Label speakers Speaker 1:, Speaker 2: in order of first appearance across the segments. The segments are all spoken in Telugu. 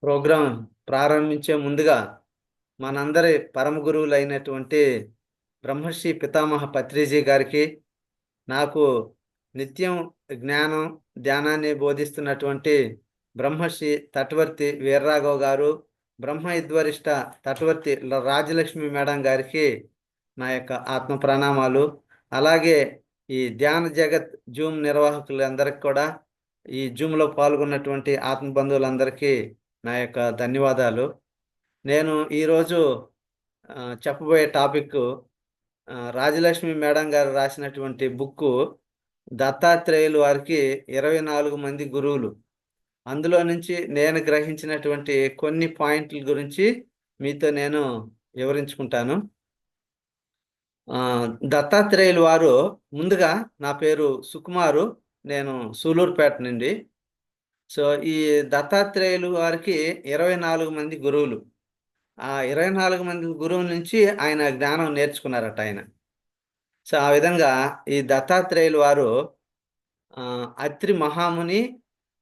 Speaker 1: ప్రోగ్రాం ప్రారంభించే ముందుగా మనందరి పరమ గురువులైనటువంటి బ్రహ్మర్షి పితామహ పత్రిజీ గారికి, నాకు నిత్యం జ్ఞానం ధ్యానాన్ని బోధిస్తున్నటువంటి బ్రహ్మర్షి తటవర్తి వీర్రాఘవ్ గారు, బ్రహ్మ విద్వరిష్ట తటవర్తి రాజలక్ష్మి మేడం గారికి నా యొక్క ఆత్మ ప్రణామాలు. అలాగే ఈ ధ్యాన జగత్ జూమ్ నిర్వాహకులందరికీ కూడా, ఈ జూమ్లో పాల్గొన్నటువంటి ఆత్మ బంధువులందరికీ నా యొక్క ధన్యవాదాలు. నేను ఈరోజు చెప్పబోయే టాపిక్ రాజలక్ష్మి మేడం గారు రాసినటువంటి బుక్కు దత్తాత్రేయులు వారికి 24 మంది గురువులు. అందులో నుంచి నేను గ్రహించినటువంటి కొన్ని పాయింట్ల గురించి మీతో నేను వివరించుకుంటాను. దత్తాత్రేయులు వారు, ముందుగా నా పేరు సుకుమారు, నేను సూలూరుపేట నుండి. సో ఈ దత్తాత్రేయులు వారికి 24 మంది గురువులు. ఆ 24 మంది గురువుల నుంచి ఆయన జ్ఞానం నేర్చుకున్నారట ఆయన. సో ఆ విధంగా ఈ దత్తాత్రేయులు వారు అత్రి మహాముని,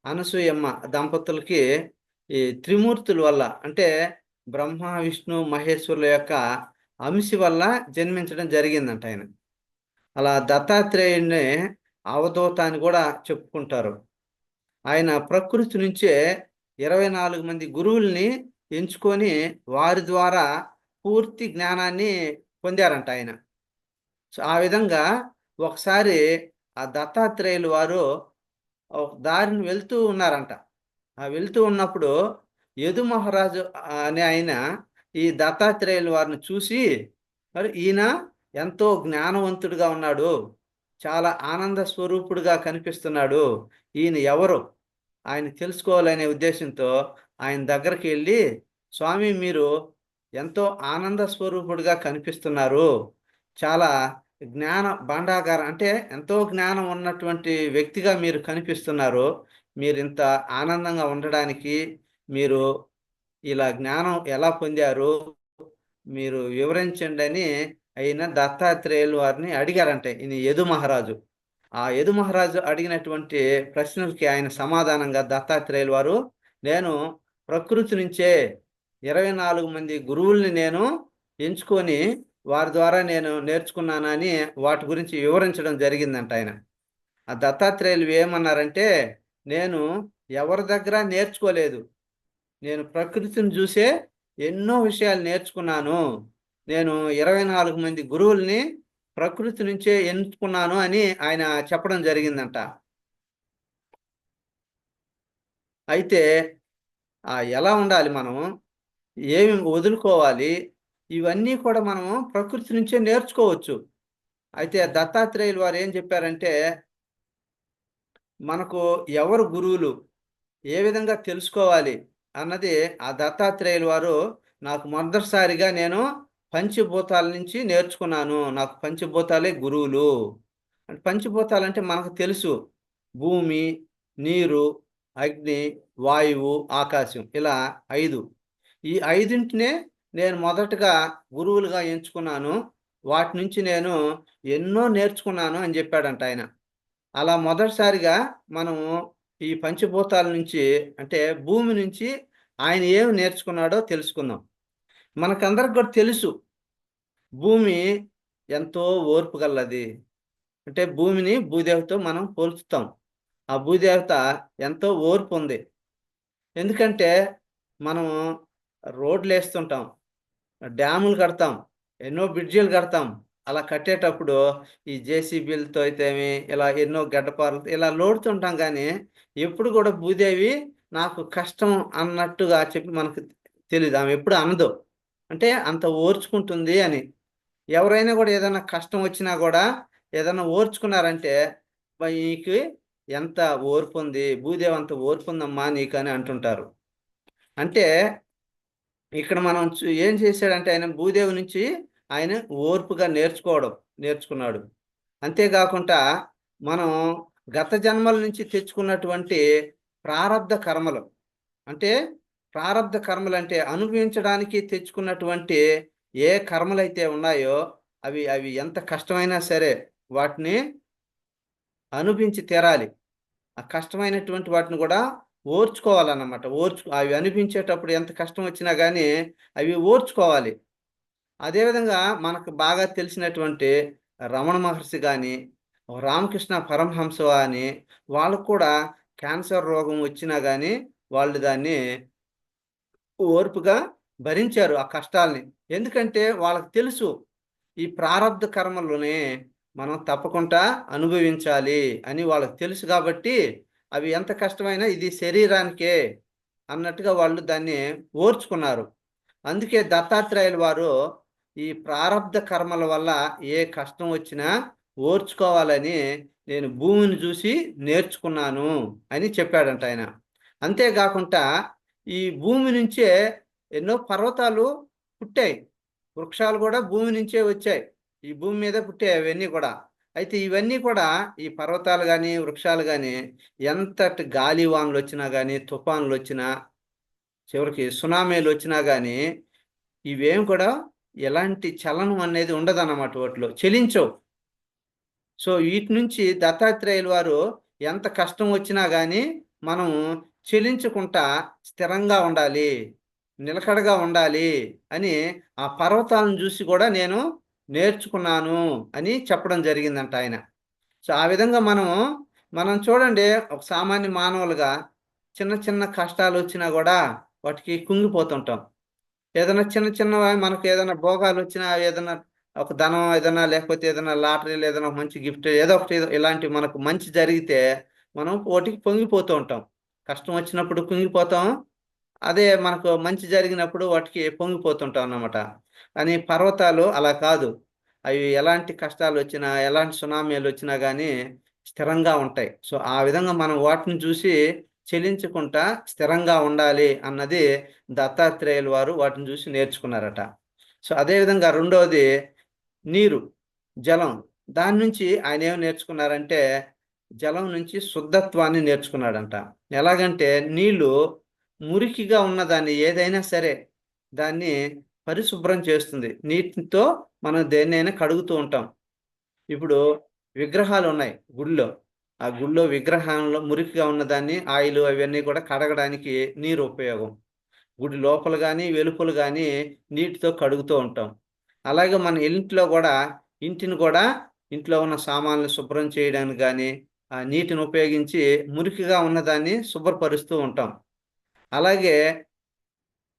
Speaker 1: అనసూయమ్మ దంపతులకి ఈ త్రిమూర్తుల వల్ల, అంటే బ్రహ్మ విష్ణు మహేశ్వరుల యొక్క అంశ వల్ల జన్మించడం జరిగిందంట ఆయన. అలా దత్తాత్రేయుడిని అవధూత అని కూడా చెప్పుకుంటారు. ఆయన ప్రకృతి నుంచే 24 మంది గురువుల్ని ఎంచుకొని వారి ద్వారా పూర్తి జ్ఞానాన్ని పొందారంట ఆయన. సో ఆ విధంగా ఒకసారి ఆ దత్తాత్రేయులు వారు దారిని వెళ్తూ ఉన్నారంట. ఆ వెళ్తూ ఉన్నప్పుడు యదు మహారాజు అనే ఆయన ఈ దత్తాత్రేయుల వారిని చూసి, మరి ఈయన ఎంతో జ్ఞానవంతుడిగా ఉన్నాడు, చాలా ఆనంద స్వరూపుడుగా కనిపిస్తున్నాడు, ఈయన ఎవరు ఆయన తెలుసుకోవాలనే ఉద్దేశంతో ఆయన దగ్గరికి వెళ్ళి, స్వామి మీరు ఎంతో ఆనంద స్వరూపుడుగా కనిపిస్తున్నారు, చాలా జ్ఞాన భాండాగారం, అంటే ఎంతో జ్ఞానం ఉన్నటువంటి వ్యక్తిగా మీరు కనిపిస్తున్నారు, మీరు ఇంత ఆనందంగా ఉండడానికి మీరు ఇలా జ్ఞానం ఎలా పొందారు, మీరు వివరించండి అని ఆయన దత్తాత్రేయులు వారిని అడిగారంటే ఈయన యదు మహారాజు. ఆ యదు మహారాజు అడిగినటువంటి ప్రశ్నలకి ఆయన సమాధానంగా దత్తాత్రేయులు వారు, నేను ప్రకృతి నుంచే 24 మంది గురువుల్ని నేను ఎంచుకొని వారి ద్వారా నేను నేర్చుకున్నానని వాటి గురించి వివరించడం జరిగిందంట ఆయన. ఆ దత్తాత్రేయులు ఏమన్నారంటే, నేను ఎవరి దగ్గర నేర్చుకోలేదు, నేను ప్రకృతిని చూసే ఎన్నో విషయాలు నేర్చుకున్నాను, నేను 24 మంది గురువుల్ని ప్రకృతి నుంచే ఎంచుకున్నాను అని ఆయన చెప్పడం జరిగిందంట. అయితే ఎలా ఉండాలి మనం, ఏమి వదులుకోవాలి, ఇవన్నీ కూడా మనము ప్రకృతి నుంచే నేర్చుకోవచ్చు. అయితే దత్తాత్రేయులు వారు ఏం చెప్పారంటే, మనకు ఎవరు గురువులు, ఏ విధంగా తెలుసుకోవాలి అన్నది ఆ దత్తాత్రేయులు వారు నాకు మొదటిసారిగా నేను పంచభూతాల నుంచి నేర్చుకున్నాను, నాకు పంచభూతాలే గురువులు. అంటే పంచభూతాలంటే మనకు తెలుసు, భూమి, నీరు, అగ్ని, వాయువు, ఆకాశం, ఇలా 5. ఈ 5ంటినే నేను మొదటగా గురువులుగా ఎంచుకున్నాను, వాటి నుంచి నేను ఎన్నో నేర్చుకున్నాను అని చెప్పాడంట ఆయన. అలా మొదటిసారిగా మనము ఈ పంచభూతాల నుంచి, అంటే భూమి నుంచి ఆయన ఏమి నేర్చుకున్నాడో తెలుసుకుందాం. మనకందరికి కూడా తెలుసు, భూమి ఎంతో ఓర్పు గలది. అంటే భూమిని భూదేవతో మనం పోల్చుతాం. ఆ భూదేవత ఎంతో ఓర్పు ఉంది. ఎందుకంటే మనము రోడ్లు వేస్తుంటాం, డ్యాములు కడతాం, ఎన్నో బ్రిడ్జిలు కడతాం. అలా కట్టేటప్పుడు ఈ జేసీబీలతో అయితేమి, ఇలా ఎన్నో గడ్డపారలతో ఇలా లోడుతుంటాం, కానీ ఎప్పుడు కూడా భూదేవి నాకు కష్టం అన్నట్టుగా చెప్పి మనకు తెలీదు, ఆమె ఎప్పుడు అనదు. అంటే అంత ఓర్చుకుంటుంది అని. ఎవరైనా కూడా ఏదైనా కష్టం వచ్చినా కూడా ఏదైనా ఓర్చుకున్నారంటే, నీకు ఎంత ఓర్పు ఉంది, భూదేవి అంత ఓర్పు ఉందమ్మా నీకు అని అంటుంటారు. అంటే ఇక్కడ మనం ఏం చేశాడంటే, ఆయన భూదేవి నుంచి ఆయన ఓర్పుగా నేర్చుకున్నాడు. అంతేకాకుండా మనం గత జన్మల నుంచి తెచ్చుకున్నటువంటి ప్రారబ్ధ కర్మలు, అంటే ప్రారబ్ధ కర్మలు అంటే అనుభవించడానికి తెచ్చుకున్నటువంటి ఏ కర్మలైతే ఉన్నాయో అవి అవి ఎంత కష్టమైనా సరే వాటిని అనుభవించి తీరాలి. ఆ కష్టమైనటువంటి వాటిని కూడా ఓర్చుకోవాలన్నమాట. అవి అనిపించేటప్పుడు ఎంత కష్టం వచ్చినా కానీ అవి ఓర్చుకోవాలి. అదేవిధంగా మనకు బాగా తెలిసినటువంటి రమణ మహర్షి కానీ, రామకృష్ణ పరమహంస అని, వాళ్ళకు కూడా క్యాన్సర్ రోగం వచ్చినా కానీ వాళ్ళు దాన్ని ఓర్పుగా భరించారు ఆ కష్టాల్ని. ఎందుకంటే వాళ్ళకి తెలుసు ఈ ప్రారబ్ధ కర్మలోనే మనం తప్పకుండా అనుభవించాలి అని వాళ్ళకి తెలుసు కాబట్టి అవి ఎంత కష్టమైనా ఇది శరీరానికే అన్నట్టుగా వాళ్ళు దాన్ని ఓర్చుకున్నారు. అందుకే దత్తాత్రేయుల వారు ఈ ప్రారబ్ధ కర్మల వల్ల ఏ కష్టం వచ్చినా ఓర్చుకోవాలని నేను భూమిని చూసి నేర్చుకున్నాను అని చెప్పాడంట ఆయన. అంతేకాకుండా ఈ భూమి నుంచే ఎన్నో పర్వతాలు పుట్టాయి. వృక్షాలు కూడా భూమి నుంచే వచ్చాయి. ఈ భూమి మీద పుట్టాయి అవన్నీ కూడా. అయితే ఇవన్నీ కూడా ఈ పర్వతాలు కానీ వృక్షాలు కానీ ఎంతటి గాలి వానలు వచ్చినా కానీ తుఫాన్లు వచ్చినా చివరికి సునామీలు వచ్చినా కానీ ఇవేం కూడా ఎలాంటి చలనం అనేది ఉండదన్నమాట, వాటిలో చెలించవు. సో వీటి నుంచి దత్తాత్రేయుల వారు ఎంత కష్టం వచ్చినా కానీ మనం చెలించకుండా స్థిరంగా ఉండాలి, నిలకడగా ఉండాలి అని ఆ పర్వతాలను చూసి కూడా నేను నేర్చుకున్నాను అని చెప్పడం జరిగిందంట ఆయన. సో ఆ విధంగా మనం చూడండి, ఒక సామాన్య మానవులుగా చిన్న చిన్న కష్టాలు వచ్చినా కూడా వాటికి కుంగిపోతుంటాం. ఏదైనా చిన్న చిన్నవి మనకు ఏదైనా భోగాలు వచ్చినా, ఏదైనా ఒక ధనం ఏదైనా, లేకపోతే ఏదైనా లాటరీలు ఏదైనా ఒక మంచి గిఫ్ట్ ఏదో ఒకటి ఇలాంటి మనకు మంచి జరిగితే మనం వాటికి పొంగిపోతూ ఉంటాం. కష్టం వచ్చినప్పుడు కుంగిపోతాం, అదే మనకు మంచి జరిగినప్పుడు వాటికి పొంగిపోతుంటాం అన్నమాట. కానీ పర్వతాలు అలా కాదు. అవి ఎలాంటి కష్టాలు వచ్చినా, ఎలాంటి సునామీలు వచ్చినా కానీ స్థిరంగా ఉంటాయి. సో ఆ విధంగా మనం వాటిని చూసి చెలించకుండా స్థిరంగా ఉండాలి అన్నది దత్తాత్రేయుల వారు వాటిని చూసి నేర్చుకున్నారట. సో అదేవిధంగా రెండవది నీరు, జలం. దాని నుంచి ఆయన ఏం నేర్చుకున్నారంటే జలం నుంచి శుద్ధత్వాన్ని నేర్చుకున్నాడంట. ఎలాగంటే నీళ్లు మురికిగా ఉన్నదాన్ని ఏదైనా సరే దాన్ని పరిశుభ్రం చేస్తుంది. నీటితో మనం దేన్నైనా కడుగుతూ ఉంటాం. ఇప్పుడు విగ్రహాలు ఉన్నాయి గుడిలో. ఆ గుడిలో విగ్రహంలో మురికిగా ఉన్నదాన్ని ఆయిల్ అవన్నీ కూడా కడగడానికి నీరు ఉపయోగం. గుడి లోపల కానీ వెలుపల కానీ నీటితో కడుగుతూ ఉంటాం. అలాగే మన ఇంటిని కూడా ఇంట్లో ఉన్న సామాన్లు శుభ్రం చేయడానికి కానీ ఆ నీటిని ఉపయోగించి మురికిగా ఉన్నదాన్ని శుభ్రపరుస్తూ ఉంటాం. అలాగే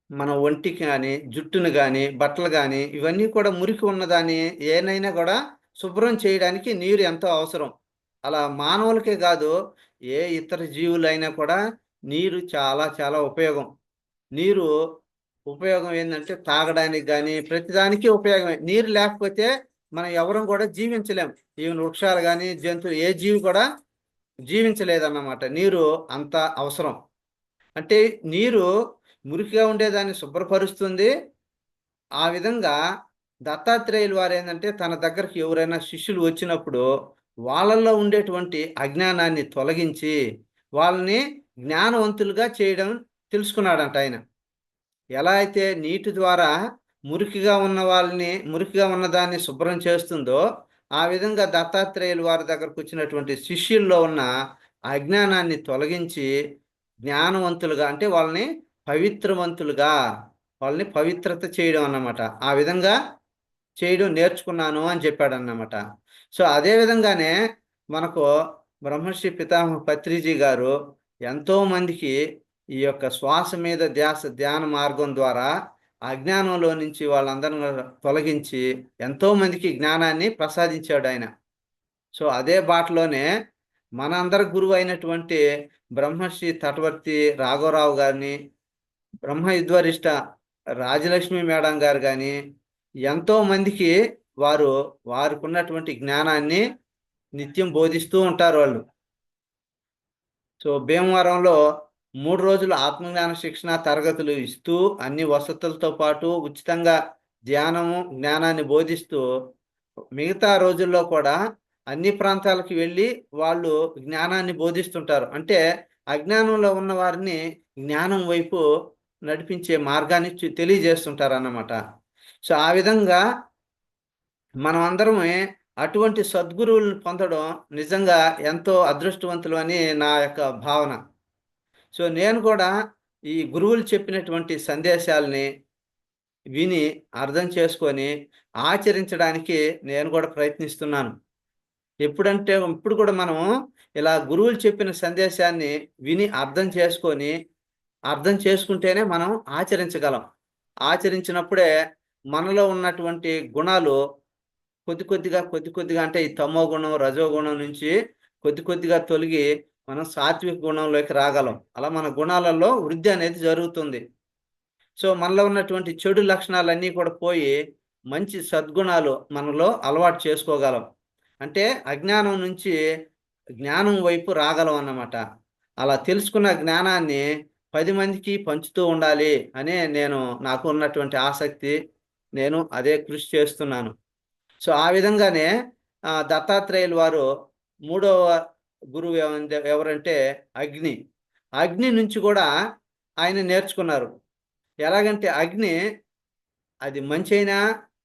Speaker 1: మన ఒంటికి కానీ జుట్టును కానీ బట్టలు కానీ ఇవన్నీ కూడా మురికి ఉన్నదాన్ని ఏనైనా కూడా శుభ్రం చేయడానికి నీరు ఎంతో అవసరం. అలా మానవులకే కాదు, ఏ ఇతర జీవులైనా కూడా నీరు చాలా చాలా ఉపయోగం. నీరు ఉపయోగం ఏంటంటే తాగడానికి కానీ ప్రతిదానికి ఉపయోగమే. నీరు లేకపోతే మనం ఎవరం కూడా జీవించలేం. ఈవెన్ వృక్షాలు కానీ జంతువులు ఏ జీవి కూడా జీవించలేదన్నమాట. నీరు అంత అవసరం. అంటే నీరు మురికిగా ఉండేదాన్ని శుభ్రపరుస్తుంది. ఆ విధంగా దత్తాత్రేయులు వారు ఏంటంటే తన దగ్గరికి ఎవరైనా శిష్యులు వచ్చినప్పుడు వాళ్ళల్లో ఉండేటువంటి అజ్ఞానాన్ని తొలగించి వాళ్ళని జ్ఞానవంతులుగా చేయడం తెలుసుకున్నాడంట ఆయన. ఎలా అయితే నీటి ద్వారా మురికిగా ఉన్నదాన్ని శుభ్రం చేస్తుందో ఆ విధంగా దత్తాత్రేయులు వారి దగ్గరకు వచ్చినటువంటి శిష్యుల్లో ఉన్న అజ్ఞానాన్ని తొలగించి జ్ఞానవంతులుగా అంటే వాళ్ళని పవిత్రత చేయడం అన్నమాట. ఆ విధంగా చేయడం నేర్చుకున్నాను అని చెప్పాడు అన్నమాట. సో అదే విధంగానే మనకు బ్రహ్మర్షి పితామహ పత్రిజీ గారు ఎంతో మందికి ఈ యొక్క శ్వాస మీద ధ్యాన మార్గం ద్వారా అజ్ఞానంలో నుంచి వాళ్ళందరిని తొలగించి ఎంతో మందికి జ్ఞానాన్ని ప్రసాదించాడు ఆయన. సో అదే బాటలోనే మనందరి గురువు అయినటువంటి బ్రహ్మర్షి తటవర్తి రాఘవరావు గారిని, బ్రహ్మ విద్వరిష్ట రాజలక్ష్మి మేడం గారు కానీ ఎంతో మందికి వారికి ఉన్నటువంటి జ్ఞానాన్ని నిత్యం బోధిస్తూ ఉంటారు వాళ్ళు. సో భీమవరంలో 3 రోజులు ఆత్మజ్ఞాన శిక్షణ తరగతులు ఇస్తూ అన్ని వసతులతో పాటు ఉచితంగా జ్ఞానాన్ని బోధిస్తూ మిగతా రోజుల్లో కూడా అన్ని ప్రాంతాలకు వెళ్ళి వాళ్ళు జ్ఞానాన్ని బోధిస్తుంటారు. అంటే అజ్ఞానంలో ఉన్న వారిని జ్ఞానం వైపు నడిపించే మార్గాన్ని తెలియజేస్తుంటారు అన్నమాట. సో ఆ విధంగా మనం అందరమే అటువంటి సద్గురువులను పొందడం నిజంగా ఎంతో అదృష్టవంతులు అని నా యొక్క భావన. సో నేను కూడా ఈ గురువులు చెప్పినటువంటి సందేశాల్ని విని అర్థం చేసుకొని ఆచరించడానికి నేను కూడా ప్రయత్నిస్తున్నాను. ఎప్పుడంటే ఇప్పుడు కూడా మనం ఇలా గురువులు చెప్పిన సందేశాన్ని విని అర్థం చేసుకుంటేనే మనం ఆచరించగలం. ఆచరించినప్పుడే మనలో ఉన్నటువంటి గుణాలు కొద్ది కొద్దిగా అంటే ఈ తమో గుణం, రజో గుణం నుంచి కొద్ది కొద్దిగా తొలగి మనం సాత్విక గుణంలోకి రాగలం. అలా మన గుణాలలో వృద్ధి అనేది జరుగుతుంది. సో మనలో ఉన్నటువంటి చెడు లక్షణాలన్నీ కూడా పోయి మంచి సద్గుణాలు మనలో అలవాటు చేసుకోగలం. అంటే అజ్ఞానం నుంచి జ్ఞానం వైపు రాగలం అన్నమాట. అలా తెలుసుకున్న జ్ఞానాన్ని 10 మందికి పంచుతూ ఉండాలి అనే నాకు ఉన్నటువంటి ఆసక్తి. నేను అదే కృషి చేస్తున్నాను. సో ఆ విధంగానే దత్తాత్రేయులు వారు మూడవ గురువు ఎవరంటే అగ్ని. అగ్ని నుంచి కూడా ఆయన నేర్చుకున్నారు. ఎలాగంటే అగ్ని అది మంచైనా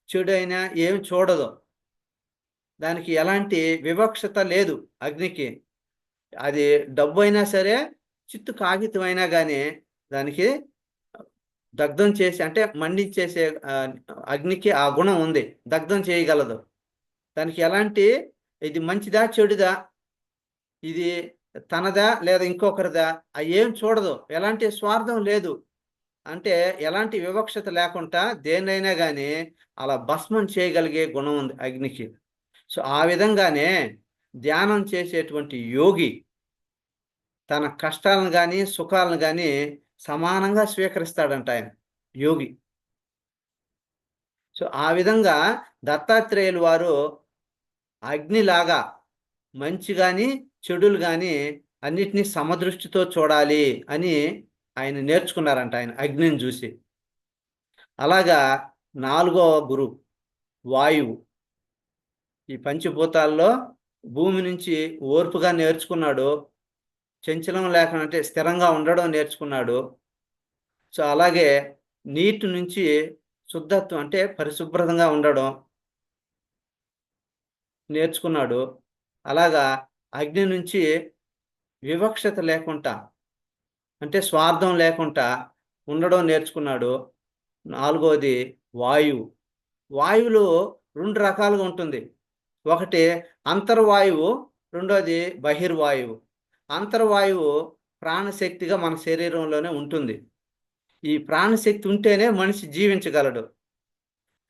Speaker 1: చెడైనా ఏమి చూడదు. దానికి ఎలాంటి వివక్షత లేదు అగ్నికి. అది డబ్బు అయినా సరే, చిత్తు కాగితం అయినా కానీ దానికి దగ్ధం చేసి అంటే మండించేసే అగ్నికి ఆ గుణం ఉంది. దగ్ధం చేయగలదు. దానికి ఎలాంటి ఇది మంచిదా చెడుదా, ఇది తనదా లేదా ఇంకొకరిదా ఏం చూడదు. ఎలాంటి స్వార్థం లేదు. అంటే ఎలాంటి వివక్షత లేకుండా దేన్నైనా కానీ అలా భస్మం చేయగలిగే గుణం ఉంది అగ్నికి. సో ఆ విధంగానే ధ్యానం చేసేటువంటి యోగి తన కష్టాలను కానీ సుఖాలను కానీ సమానంగా స్వీకరిస్తాడంట ఆయన యోగి. సో ఆ విధంగా దత్తాత్రేయులు వారు అగ్నిలాగా మంచి కానీ చెడులు కానీ అన్నిటినీ సమదృష్టితో చూడాలి అని ఆయన నేర్చుకున్నారంట ఆయన అగ్నిని చూసి. అలాగా 4వ గురువు వాయువు. ఈ పంచభూతాల్లో భూమి నుంచి ఓర్పుగా నేర్చుకున్నాడు. చంచలం లేకుండా అంటే స్థిరంగా ఉండడం నేర్చుకున్నాడు. సో అలాగే నీటి నుంచి శుద్ధత్వం అంటే పరిశుభ్రంగా ఉండడం నేర్చుకున్నాడు. అలాగా అగ్ని నుంచి వివక్షత లేకుండా అంటే స్వార్థం లేకుండా ఉండడం నేర్చుకున్నాడు. 4వది వాయువు. వాయువులో 2 రకాలుగా ఉంటుంది. ఒకటి అంతర్వాయువు, రెండోది బహిర్వాయువు. అంతర్వాయువు ప్రాణశక్తిగా మన శరీరంలోనే ఉంటుంది. ఈ ప్రాణశక్తి ఉంటేనే మనిషి జీవించగలడు.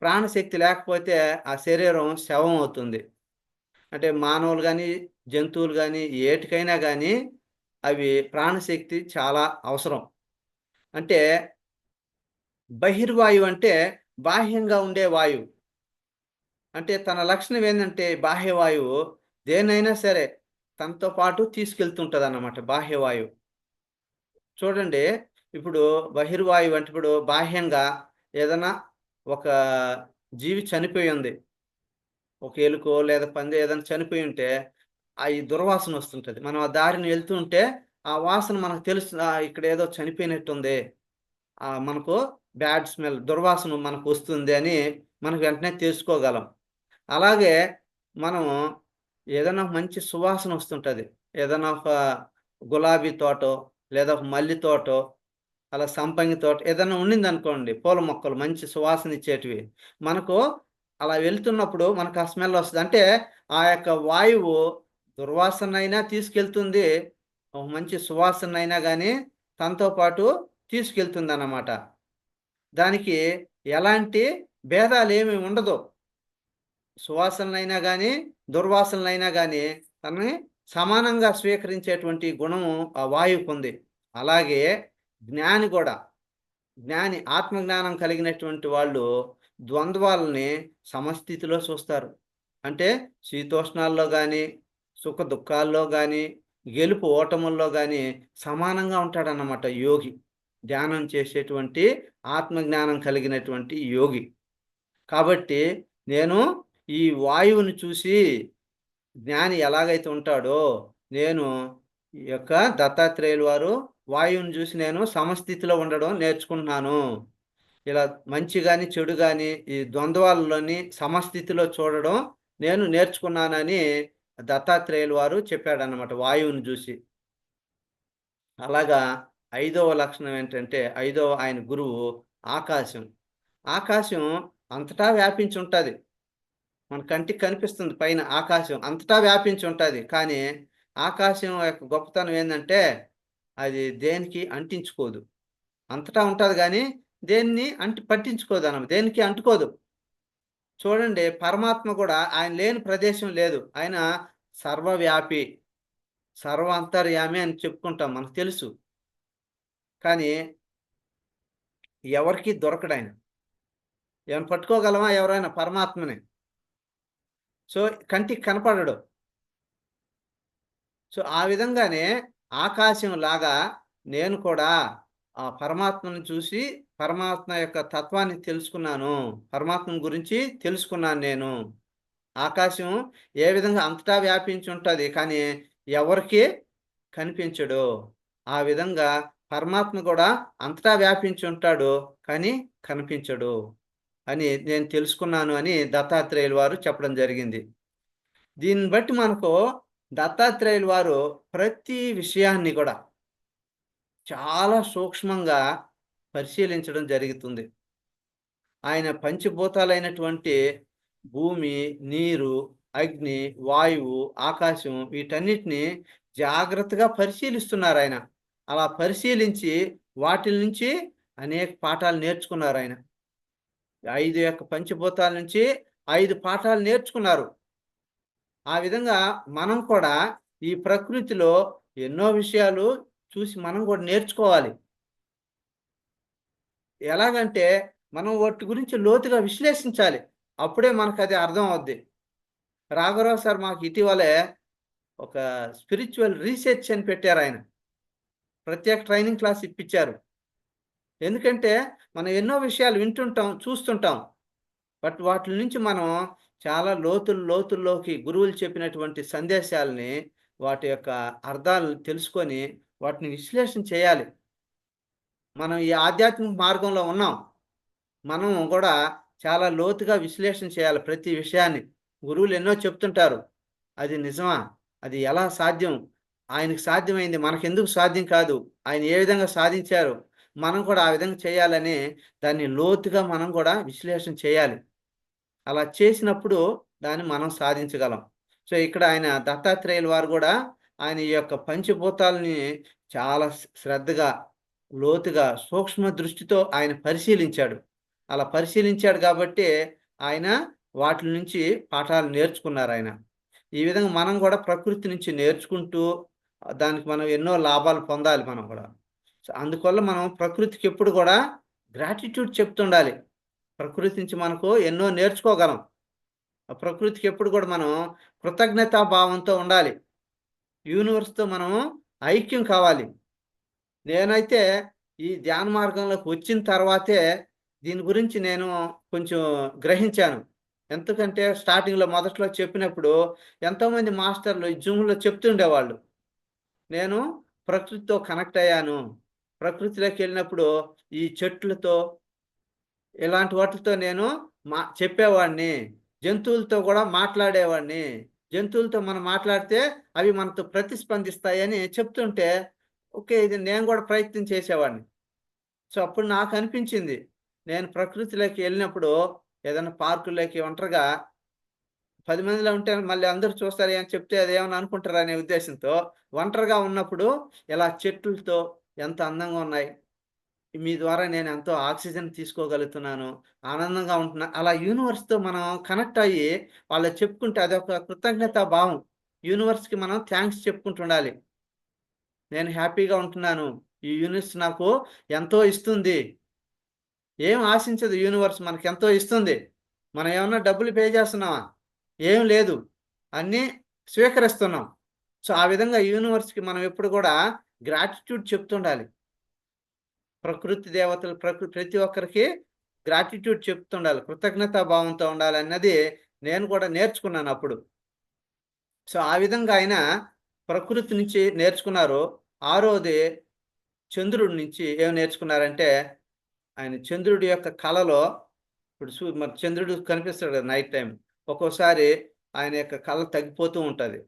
Speaker 1: ప్రాణశక్తి లేకపోతే ఆ శరీరం శవం అవుతుంది. అంటే మానవులు కానీ జంతువులు కానీ ఏటికైనా కానీ అవి ప్రాణశక్తి చాలా అవసరం. అంటే బహిర్వాయువు అంటే బాహ్యంగా ఉండే వాయువు. అంటే తన లక్షణం ఏంటంటే బాహ్యవాయువు దేన్నైనా సరే తనతో పాటు తీసుకెళ్తుంటుంది అన్నమాట బాహ్యవాయువు. చూడండి, ఇప్పుడు బహిర్వాయువు అంటే ఇప్పుడు బాహ్యంగా ఏదైనా ఒక జీవి చనిపోయి ఉంది. ఒక ఎలుకో లేదా పందో ఏదైనా చనిపోయి ఉంటే ఈ దుర్వాసన వస్తుంటది. మనం ఆ దారిని వెళ్తూ ఉంటే ఆ వాసన మనకు తెలుసు. ఇక్కడ ఏదో చనిపోయినట్టుంది. మనకు బ్యాడ్ స్మెల్ దుర్వాసన మనకు వస్తుంది అని మనకు వెంటనే తెలుసుకోగలం. అలాగే మనం ఏదైనా మంచి సువాసన వస్తుంటది. ఏదైనా ఒక గులాబీ తోటో లేదా ఒక మల్లి తోటో అలా సంపంగి తోట ఏదైనా ఉండిందనుకోండి, పూల మొక్కలు మంచి సువాసన ఇచ్చేటివి. మనకు అలా వెళ్తున్నప్పుడు మనకు ఆ స్మెల్ వస్తది. అంటే ఆ యొక్క వాయువు దుర్వాసనైనా తీసుకెళ్తుంది. ఒక మంచి సువాసనైనా గానీ తనతో పాటు తీసుకెళ్తుందన్నమాట. దానికి ఎలాంటి భేదాలేమి ఉండదు. సువాసనలైనా గానీ, దుర్వాసనలైనా గానీ తనని సమానంగా స్వీకరించేటువంటి గుణము ఆ వాయువుకుంది. అలాగే జ్ఞాని కూడా. జ్ఞాని ఆత్మజ్ఞానం కలిగినటువంటి వాళ్ళు ద్వంద్వాలని సమస్థితిలో చూస్తారు. అంటే శీతోష్ణాల్లో గానీ, సుఖ దుఃఖాల్లో గానీ, గెలుపు ఓటముల్లో గానీ సమానంగా ఉంటాడన్నమాట యోగి. ధ్యానం చేసేటువంటి ఆత్మజ్ఞానం కలిగినటువంటి యోగి. కాబట్టి నేను ఈ వాయువుని చూసి జ్ఞాని ఎలాగైతే ఉంటాడో, నేను ఈ యొక్క దత్తాత్రేయులు వారు వాయువుని చూసి నేను సమస్థితిలో ఉండడం నేర్చుకుంటున్నాను. ఇలా మంచి గాని, చెడు గాని ఈ ద్వంద్వాలలోని సమస్థితిలో చూడడం నేను నేర్చుకున్నానని దత్తాత్రేయులు వారు చెప్పాడన్నమాట వాయువుని చూసి. అలాగా ఐదవ లక్షణం ఏంటంటే, ఐదవ ఆయన గురువు ఆకాశం. ఆకాశం అంతటా వ్యాపించి ఉంటది. మన కంటికి కనిపిస్తుంది పైన ఆకాశం. అంతటా వ్యాపించి ఉంటది. కానీ ఆకాశం యొక్క గొప్పతనం ఏందంటే, అది దేనికి అంటించుకోదు. అంతటా ఉంటది గానీ, దేన్ని పట్టించుకోదనమాట. దేనికి అంటుకోదు. చూడండి పరమాత్మ గూడా ఆయన లేని ప్రదేశం లేదు. ఆయన సర్వవ్యాపి, సర్వాంతర్యామి అని చెప్పుకుంటాం. మనకు తెలుసు. కానీ ఎవరికీ దొరకడాయన. ఏమైనా పట్టుకోగలమా ఎవరైనా పరమాత్మని? సో, కంటికి కనపడడు. సో, ఆ విధంగానే ఆకాశంలాగా నేను కూడా ఆ పరమాత్మను చూసి, పరమాత్మ యొక్క తత్వాన్ని తెలుసుకున్నాను. పరమాత్మను గురించి తెలుసుకున్నాను నేను. ఆకాశం ఏ విధంగా అంతటా వ్యాపించి ఉంటది. కానీ ఎవరికీ కనిపించడు. ఆ విధంగా పరమాత్మ గూడా అంతటా వ్యాపించి ఉంటాడు. కానీ కనిపించడు అని నేను తెలుసుకున్నాను అని దత్తాత్రేయులు వారు చెప్పడం జరిగింది. దీన్ని బట్టి మనకు దత్తాత్రేయులు వారు ప్రతి విషయాన్ని గూడా చాలా సూక్ష్మంగా పరిశీలించడం జరుగుతుంది. ఆయన పంచభూతాలైనటువంటి భూమి, నీరు, అగ్ని, వాయువు, ఆకాశం వీటన్నిటిని జాగ్రత్తగా పరిశీలిస్తున్నారాయన. అలా పరిశీలించి వాటిల నుంచి అనేక పాఠాలు నేర్చుకున్నారాయన. 5 యొక్క పంచభూతాల నుంచి 5 పాఠాలు నేర్చుకున్నారు. ఆ విధంగా మనం కూడా ఈ ప్రకృతిలో ఎన్నో విషయాలు చూసి మనం కూడా నేర్చుకోవాలి. ఎలాగంటే మనం వాటి గురించి లోతుగా విశ్లేషించాలి. అప్పుడే మనకది అర్థం అవుద్ది. రాఘవరావు సార్ మాకు ఇటీవలే ఒక స్పిరిచ్యువల్ రీసెర్చ్ అని పెట్టారాయన. ప్రత్యేక ట్రైనింగ్ క్లాస్ ఇప్పిచ్చారు. ఎందుకంటే మనం ఎన్నో విషయాలు వింటుంటాం, చూస్తుంటాం. బట్ వాటిల నుంచి మనం చాలా లోతుల్లోకి గురువులు చెప్పినటువంటి సందేశాల్ని, వాటి యొక్క అర్థాలను తెలుసుకొని వాటిని విశ్లేషణ చేయాలి. మనం ఈ ఆధ్యాత్మిక మార్గంలో ఉన్నాం. మనం గూడా చాలా లోతుగా విశ్లేషణ చేయాలి ప్రతి విషయాన్ని. గురువులు ఎన్నో చెప్తుంటారు. అది నిజమా? అది ఎలా సాధ్యం? ఆయనకి సాధ్యమైంది మనకెందుకు సాధ్యం కాదు? ఆయన ఏ విధంగా సాధించారు? మనం కూడా ఆ విధంగా చేయాలని దాన్ని లోతుగా మనం గూడా విశ్లేషణ చేయాలి. అలా చేసినప్పుడు దాన్ని మనం సాధించగలం. సో, ఇక్కడ ఆయన దత్తాత్రేయుల వారు గూడా ఆయన ఈ యొక్క పంచభూతాలని చాలా శ్రద్ధగా, లోతుగా, సూక్ష్మ దృష్టితో ఆయన పరిశీలించాడు. అలా పరిశీలించాడు గాబట్టే ఆయన వాటిల నుంచి పాఠాలు నేర్చుకున్నారాయన. ఈ విధంగా మనం గూడా ప్రకృతి నుంచి నేర్చుకుంటూ దానికి మనం ఎన్నో లాభాలు పొందాలి మనం గూడా. సో, అందువల్ల మనం ప్రకృతికెప్పుడు గూడా గ్రాటిట్యూడ్ చెప్తుండాలి. ప్రకృతి నుంచి మనకు ఎన్నో నేర్చుకోగలం. ఆ ప్రకృతికి ఎప్పుడు కూడా మనం కృతజ్ఞతా భావంతో ఉండాలి. యూనివర్స్‌తో మనం ఐక్యం కావాలి. నేనైతే ఈ ధ్యాన మార్గంలోకి వచ్చిన తర్వాతే దీని గురించి నేను కొంచెం గ్రహించాను. ఎందుకంటే స్టార్టింగ్‌లో మొదట్లో చెప్పినప్పుడు ఎంతోమంది మాస్టర్‌లు ఈ జూమ్‌లో చెప్తుండేవాళ్ళు. నేను ప్రకృతితో కనెక్ట్ అయ్యాను. ప్రకృతిలోకెళ్ళినప్పుడు ఈ చెట్లతో ఇలాంటి వాటిలతో నేను చెప్పేవాడిని. జంతువులతో గూడా మాట్లాడేవాడిని. జంతువులతో మనం మాట్లాడితే అవి మనతో ప్రతిస్పందిస్తాయని చెప్తుంటే, ఓకే. ఇది నేను గూడా ప్రయత్నం చేసేవాడిని. సో, అప్పుడు నాకనిపించింది. నేను ప్రకృతిలోకి ఎళ్ళినప్పుడు ఏదైనా పార్కుల్లోకి ఒంటరిగా 10 మందిలో ఉంటే మళ్ళీ అందరూ చూస్తారు అని చెప్తే అదేమన్నా అనుకుంటారనే ఉద్దేశంతో ఒంటరిగా ఉన్నప్పుడు ఇలా చెట్లతో ఎంత అందంగా ఉన్నాయి. మీ ద్వారా నేనెంతో ఆక్సిజన్ తీసుకోగలుగుతున్నాను. ఆనందంగా ఉంటున్నా. అలా యూనివర్స్‌తో మనం కనెక్ట్ అయ్యి వాళ్ళకి చెప్పుకుంటే అదొక కృతజ్ఞతా భావం. యూనివర్స్‌కి మనం థాంక్స్ చెప్పుకుంటుండాలి. నేను హ్యాపీగా ఉంటున్నాను. ఈ యూనివర్స్ నాకు ఎంతో ఇస్తుంది. ఏం ఆశించదు యూనివర్స్ మనకెంతో ఇస్తుంది. మనం ఏమన్నా డబ్బులు పే చేస్తున్నామా? ఏం లేదు. అన్నీ స్వీకరిస్తున్నాం. సో, ఆ విధంగా యూనివర్స్‌కి మనం ఎప్పుడు గూడా గ్రాటిట్యూడ్ చెప్తుండాలి. ప్రకృతి దేవతలు ప్రతి ఒక్కరికి గ్రాటిట్యూడ్ చెప్తుండాలి. కృతజ్ఞతా భావంతో ఉండాలన్నది నేను కూడా నేర్చుకున్నానప్పుడు. సో, ఆ విధంగా ఆయన ప్రకృతి నుంచి నేర్చుకున్నారు. ఆరోది చంద్రుడి నుంచి ఏం నేర్చుకున్నారంటే, ఆయన చంద్రుడి యొక్క కలలో ఇప్పుడు మరి చంద్రుడు కనిపిస్తాడు కదా! Night time. ఒక్కోసారి ఆయన యొక్క కళ తగ్గిపోతూ ఉంటది.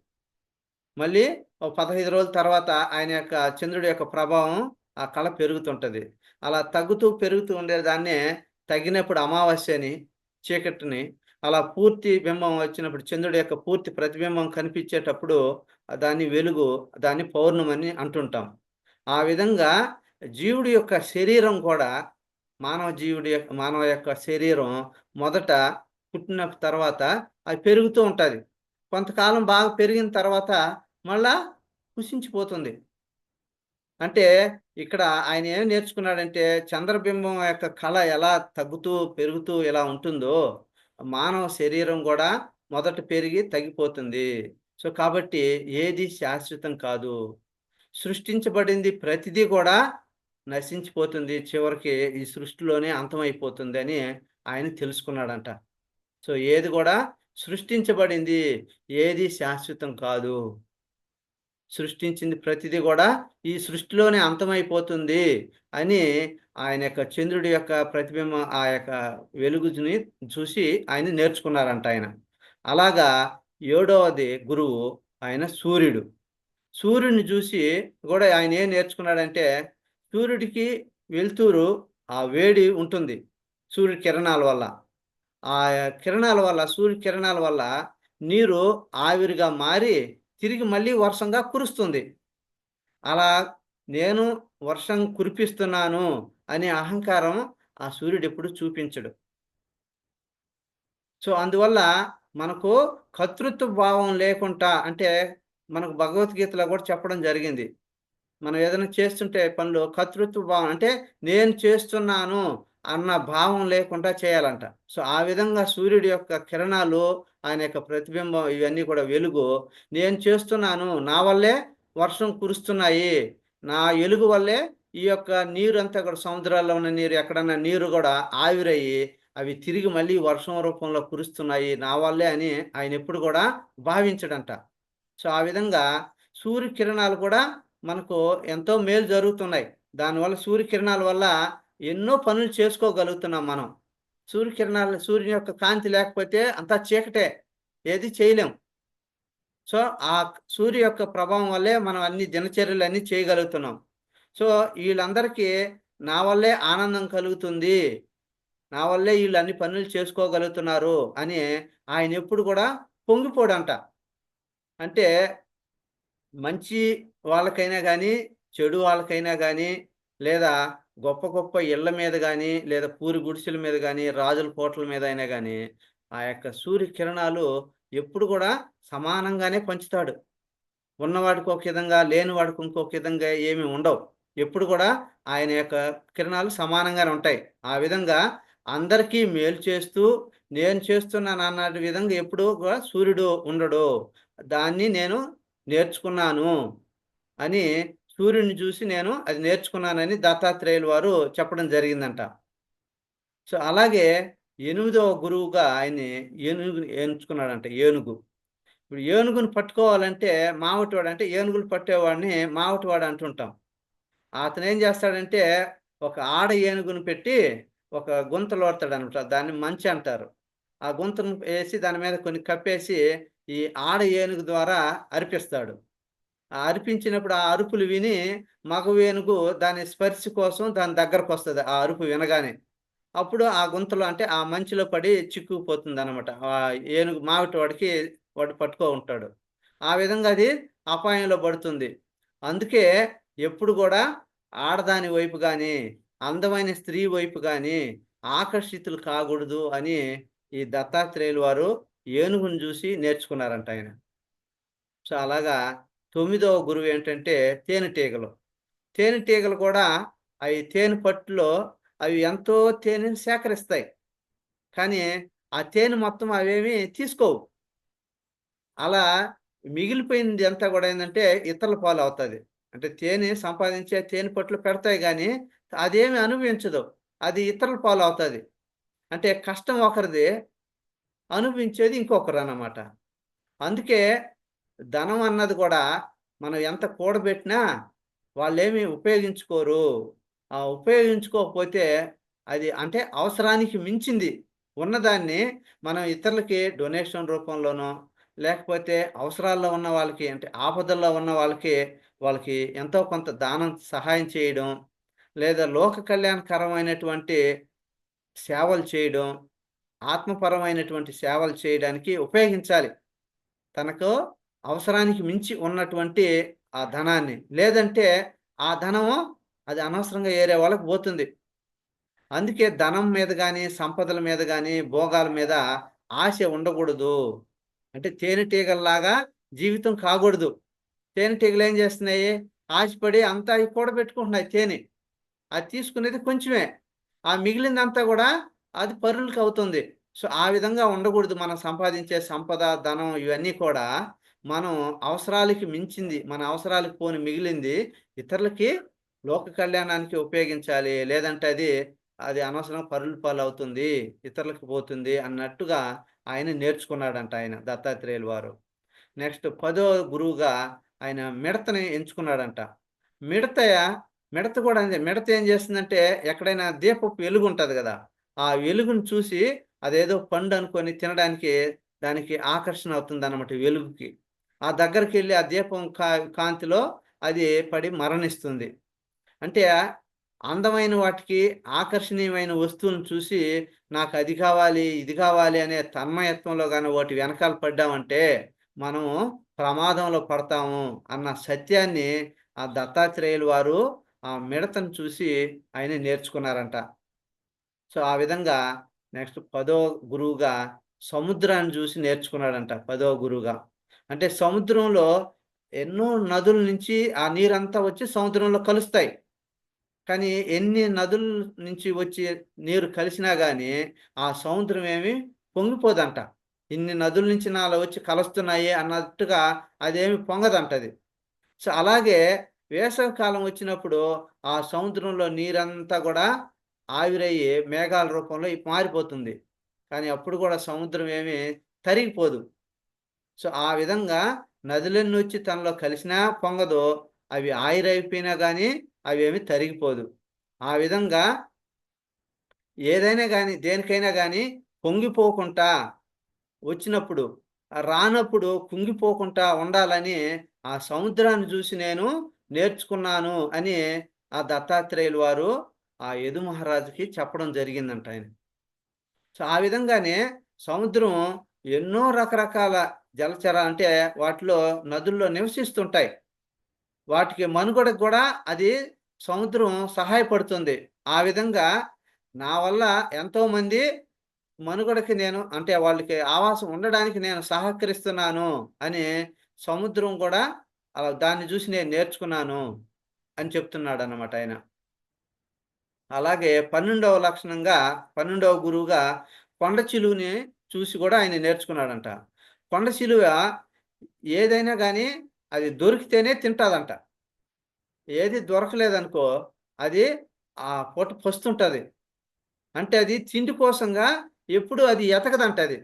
Speaker 1: మళ్ళీ ఓ 15 రోజుల తర్వాత ఆయన యొక్క చంద్రుడి యొక్క ప్రభావం ఆ కళ పెరుగుతుంటది. అలా తగ్గుతూ, పెరుగుతూ ఉండేదాన్నే తగ్గినప్పుడు అమావాస్య అని, చీకటిని, అలా పూర్తి బింబం వచ్చినప్పుడు చంద్రుడి యొక్క పూర్తి ప్రతిబింబం కనిపించేటప్పుడు దాన్ని వెలుగు, దాన్ని పౌర్ణమని అంటుంటాం. ఆ విధంగా జీవుడి యొక్క శరీరం కూడా మానవ యొక్క శరీరం మొదట పుట్టిన తర్వాత అది పెరుగుతూ ఉంటది. కొంతకాలం బాగా పెరిగిన తర్వాత మళ్ళా కుసించిపోతుంది. అంటే ఇక్కడ ఆయన ఏం నేర్చుకున్నాడంటే చంద్రబింబం యొక్క కళ ఎలా తగ్గుతూ, పెరుగుతూ ఇలా ఉంటుందో, మానవ శరీరం గూడా మొదట పెరిగి తగ్గిపోతుంది. సో, కాబట్టి ఏది శాశ్వతం కాదు. సృష్టించబడింది ప్రతిదీ గూడా నశించిపోతుంది. చివరికి ఈ సృష్టిలోనే అంతమైపోతుందని ఆయన తెలుసుకున్నాడంట. సో, ఏది గూడా సృష్టించబడింది. ఏది శాశ్వతం కాదు. సృష్టించింది ప్రతిది గూడా ఈ సృష్టిలోనే అంతమైపోతుంది అని ఆయన యొక్క చంద్రుడి యొక్క ప్రతిబింబం ఆ యొక్క వెలుగుని చూసి ఆయన నేర్చుకున్నారంట ఆయన. అలాగా ఏడవది గురువు ఆయన సూర్యుడు. సూర్యుడిని చూసి గూడా ఆయన ఏం నేర్చుకున్నాడంటే సూర్యుడికి వెలుతురు ఆ వేడి ఉంటుంది. సూర్య కిరణాల వల్ల. ఆ కిరణాల వల్ల సూర్య కిరణాల వల్ల నీరు ఆవిరిగా మారి తిరిగి మళ్ళీ వర్షంగా కురుస్తుంది. అలా నేను వర్షం కురిపిస్తున్నాను అనే అహంకారం ఆ సూర్యుడెప్పుడు చూపించడు. సో, అందువల్ల మనకు కర్తృత్వ భావం లేకుండా అంటే మనకు భగవద్గీతలో కూడా చెప్పడం జరిగింది. మనం ఏదైనా చేస్తుంటే పనులు కర్తృత్వ భావం అంటే నేను చేస్తున్నాను అన్న భావం లేకుండా చేయాలంట. సో, ఆ విధంగా సూర్యుడి యొక్క కిరణాలు, ఆయన యొక్క ప్రతిబింబం ఇవన్నీ కూడా వెలుగు నేను చేస్తున్నాను. నా వల్లే వర్షం కురుస్తున్నాయి. నా ఎలుగు వల్లే ఈ యొక్క నీరంతా కూడా సముద్రాల్లో ఉన్న నీరు ఎక్కడన్నా నీరు గూడా ఆవిరయ్యి అవి తిరిగి మళ్ళీ వర్షం రూపంలో కురుస్తున్నాయి. నా వల్లే అని ఆయనెప్పుడు గూడా భావించడంట. సో, ఆ విధంగా సూర్యకిరణాలు కూడా మనకు ఎంతో మేలు జరుగుతున్నాయి. దానివల్ల సూర్యకిరణాల వల్ల ఎన్నో పనులు చేసుకోగలుగుతున్నాం మనం. సూర్యుని యొక్క కాంతి లేకపోతే అంతా చీకటే. ఏది చేయలేం. సో, ఆ సూర్య యొక్క ప్రభావం వల్లే మనం అన్ని దినచర్యలన్నీ చేయగలుగుతున్నాం. సో, ఈళ్ళందరికీ నా వల్లే ఆనందం కలుగుతుంది. నా వల్లే ఈళ్ళు అన్ని పనులు చేసుకోగలుగుతున్నారు అని ఆయనెప్పుడు కూడా పొంగిపోడంట. అంటే మంచి వాళ్ళకైనా గానీ, చెడు వాళ్ళకైనా గానీ, లేదా గొప్ప గొప్ప ఇళ్ళ మీద గానీ, లేదా పూరి గుడిసెల మీద గానీ, రాజుల కోటల మీద అయినా గానీ, ఆ యొక్క సూర్య కిరణాలు ఎప్పుడు గూడా సమానంగానే పంచుతాడు. ఉన్నవాడికి ఒక విధంగా, లేనివాడికి ఇంకొక విధంగా ఏమి ఉండవు. ఎప్పుడు గూడా ఆయన యొక్క కిరణాలు సమానంగానే ఉంటాయి. ఆ విధంగా అందరికీ మేలు చేస్తూ, నేను చేస్తున్నానన్న విధంగా ఎప్పుడూ కూడా సూర్యుడు ఉండడు. దాన్ని నేను నేర్చుకున్నాను అని సూర్యుడిని చూసి నేను అది నేర్చుకున్నానని దత్తాత్రేయులు వారు చెప్పడం జరిగిందంట. సో, అలాగే ఎనిమిదవ గురువుగా ఆయన్ని ఏనుగుని ఎంచుకున్నాడంట ఏనుగు. ఇప్పుడు ఏనుగుని పట్టుకోవాలంటే మావటివాడు అంటే ఏనుగులు పట్టేవాడిని మావటివాడు అంటుంటాం. అతనేం చేస్తాడంటే ఒక ఆడ ఏనుగుని పెట్టి ఒక గుంతలోడతాడనమాట. దాన్ని మంచె అంటారు. ఆ గుంతను ఏసి దాని మీద కొన్ని కప్పేసి ఈ ఆడ ఏనుగు ద్వారా అరిపిస్తాడు. ఆ అరిపించినప్పుడు ఆ అరుపులు విని మగ ఏనుగు దాని స్పర్శ కోసం దాని దగ్గరకొస్తది. ఆ అరుపు వినగానే. అప్పుడు ఆ గుంతలో అంటే ఆ మంచులో పడి చిక్కుకుపోతుందనమాట. ఏనుగు మావిటి వాడు పట్టుకో ఉంటాడు. ఆ విధంగా అది అపాయంలో పడుతుంది. అందుకే ఎప్పుడు గూడా ఆడదాని వైపు గాని, అందమైన స్త్రీ వైపు గాని ఆకర్షితులు కాగూడదు అని ఈ దత్తాత్రేయులు వారు ఏనుగుని జూసి నేర్చుకున్నారంట ఆయన. సో, అలాగా తొమ్మిదవ గురువేంటంటే తేనెటీగలు. తేనెటీగలు కూడా అయి తేనె పట్టులో అవి ఎంతో తేనెని సేకరిస్తాయి. కానీ ఆ తేనె మొత్తం అవేమి తీసుకోవు. అలా మిగిలిపోయింది అంతా గూడా ఏందంటే ఇతరుల పాలవుతది. అంటే తేనె సంపాదించి ఆ తేనె పట్టులో పెడతాయి గానీ, అదేమి అనుభవించదు. అది ఇతరుల పాలవుతది. అంటే కష్టం ఒకరిది, అనుభవించేది ఇంకొకరనమాట. అందుకే ధనం అన్నది గూడా మనం ఎంత కూడబెట్టినా వాళ్ళేమి ఉపయోగించుకోరు. ఆ ఉపయోగించుకోకపోతే అది అంటే అవసరానికి మించింది ఉన్నదాన్ని మనం ఇతరులకి డొనేషన్ రూపంలోనో, లేకపోతే అవసరాల్లో ఉన్న వాళ్ళకి అంటే ఆపదల్లో ఉన్న వాళ్ళకి, వాళ్ళకి ఎంతో కొంత దానం సహాయం చేయడం, లేదా లోక కళ్యాణకరమైనటువంటి సేవలు చేయడం, ఆత్మపరమైనటువంటి సేవలు చేయడానికి ఉపయోగించాలి. తనకు అవసరానికి మించి ఉన్నటువంటి ఆ ధనాన్ని. లేదంటే ఆ ధనము అది అనవసరంగా ఏరే వాళ్ళకి పోతుంది. అందుకే ధనం మీద గాని, సంపదల మీద గాని, భోగాల మీద ఆశ ఉండకూడదు. అంటే తేనెటీగల్లాగా జీవితం కాకూడదు. తేనెటీగలేం చేస్తున్నాయి? ఆశపడి అంతా అయి కూడబెట్టుకుంటున్నాయి తేనె. అది తీసుకునేది కొంచెమే. ఆ మిగిలిందంతా గూడా అది పరులకవుతుంది. సో, ఆ విధంగా ఉండకూడదు. మనం సంపాదించే సంపద, ధనం ఇవన్నీ కూడా మనం అవసరాలకి మించింది, మన అవసరాలకు పోని మిగిలింది ఇతరులకి లోక కళ్యాణానికి ఉపయోగించాలి. లేదంటే అది అనవసరంగా పరుల పాలవుతుంది. ఇతరులకు పోతుంది అన్నట్టుగా ఆయన నేర్చుకున్నాడంట ఆయన దత్తాత్రేయులు వారు. నెక్స్ట్ పదో గురువుగా ఆయన మిడతని ఎంచుకున్నాడంట. మిడతయ మిడత కూడా అంతే. మిడత ఏం చేస్తుందంటే ఎక్కడైనా దీపపు వెలుగుంటది గదా! ఆ వెలుగును చూసి అదేదో పండనుకోని తినడానికి దానికి ఆకర్షణ అవుతుందన్నమాట వెలుగుకి. ఆ దగ్గరికెళ్ళి ఆ దీపం కాంతిలో అది పడి మరణిస్తుంది. అంటే అందమైన వాటికి, ఆకర్షణీయమైన వస్తువులను చూసి నాకది కావాలి, ఇది కావాలి అనే తన్మయత్వంలో గాని వాటి వెనకాల పడ్డామంటే, మనము ప్రమాదంలో పడతాము అన్న సత్యాన్ని ఆ దత్తాత్రేయులు వారు ఆ మిడతను చూసి ఆయన నేర్చుకున్నారంట. సో, ఆ విధంగా నెక్స్ట్ పదో గురువుగా సముద్రాన్ని జూసి నేర్చుకున్నాడంట పదో గురువుగా. అంటే సముద్రంలో ఎన్నో నదుల నుంచి ఆ నీరంతా వచ్చి సముద్రంలో కలుస్తాయి. కానీ ఎన్ని నదుల నుంచి వచ్చి నీరు కలిసినా గానీ, ఆ సముద్రం ఏమి పొంగిపోదంట. ఇన్ని నదుల నుంచి నాలో వచ్చి కలుస్తున్నాయి అన్నట్టుగా అదేమి పొంగదంటది. సో, అలాగే వేసవి కాలం వచ్చినప్పుడు ఆ సముద్రంలో నీరంతా గూడా ఆవిరయ్యి మేఘాల రూపంలో మారిపోతుంది. కానీ అప్పుడు గూడా సముద్రం ఏమి తరిగిపోదు. సో, ఆ విధంగా నదులన్నొచ్చి తనలో కలిసినా పొంగదు. అవి ఆవిరైపోయినా గానీ అవేమి తరిగిపోదు. ఆ విధంగా ఏదైనా గానీ, దేనికైనా గానీ పొంగిపోకుంటా వచ్చినప్పుడు, రానప్పుడు కుంగిపోకుండా ఉండాలని ఆ సముద్రాన్ని జూసి నేను నేర్చుకున్నాను అని ఆ దత్తాత్రేయులు వారు ఆ యదు మహారాజుకి చెప్పడం జరిగిందంట ఆయన. సో, ఆ విధంగానే సముద్రం ఎన్నో రకరకాల జలచర అంటే వాటిలో నదుల్లో నివసిస్తుంటాయి. వాటికి మనుగడకు గూడా అది సముద్రం సహాయపడుతుంది. ఆ విధంగా నా వల్ల ఎంతోమంది మనుగడకి నేను అంటే వాళ్ళకి ఆవాసం ఉండడానికి నేను సహకరిస్తున్నాను అని సముద్రం గూడా దాన్ని జూసి నేను నేర్చుకున్నాను అని చెప్తున్నాడన్నమాట ఆయన. అలాగే 12వ లక్షణంగా 12వ గురువుగా కొండ చిలువని చూసి గూడా ఆయన నేర్చుకున్నాడంట. కొండ చిలువ ఏదైనా గానీ అది దొరికితేనే తింటాదంట. ఏది దొరకలేదనుకో అది ఆ పూట పస్తుంటది. అంటే అది తిండి కోసంగా ఎప్పుడు అది ఎతకదంట అది.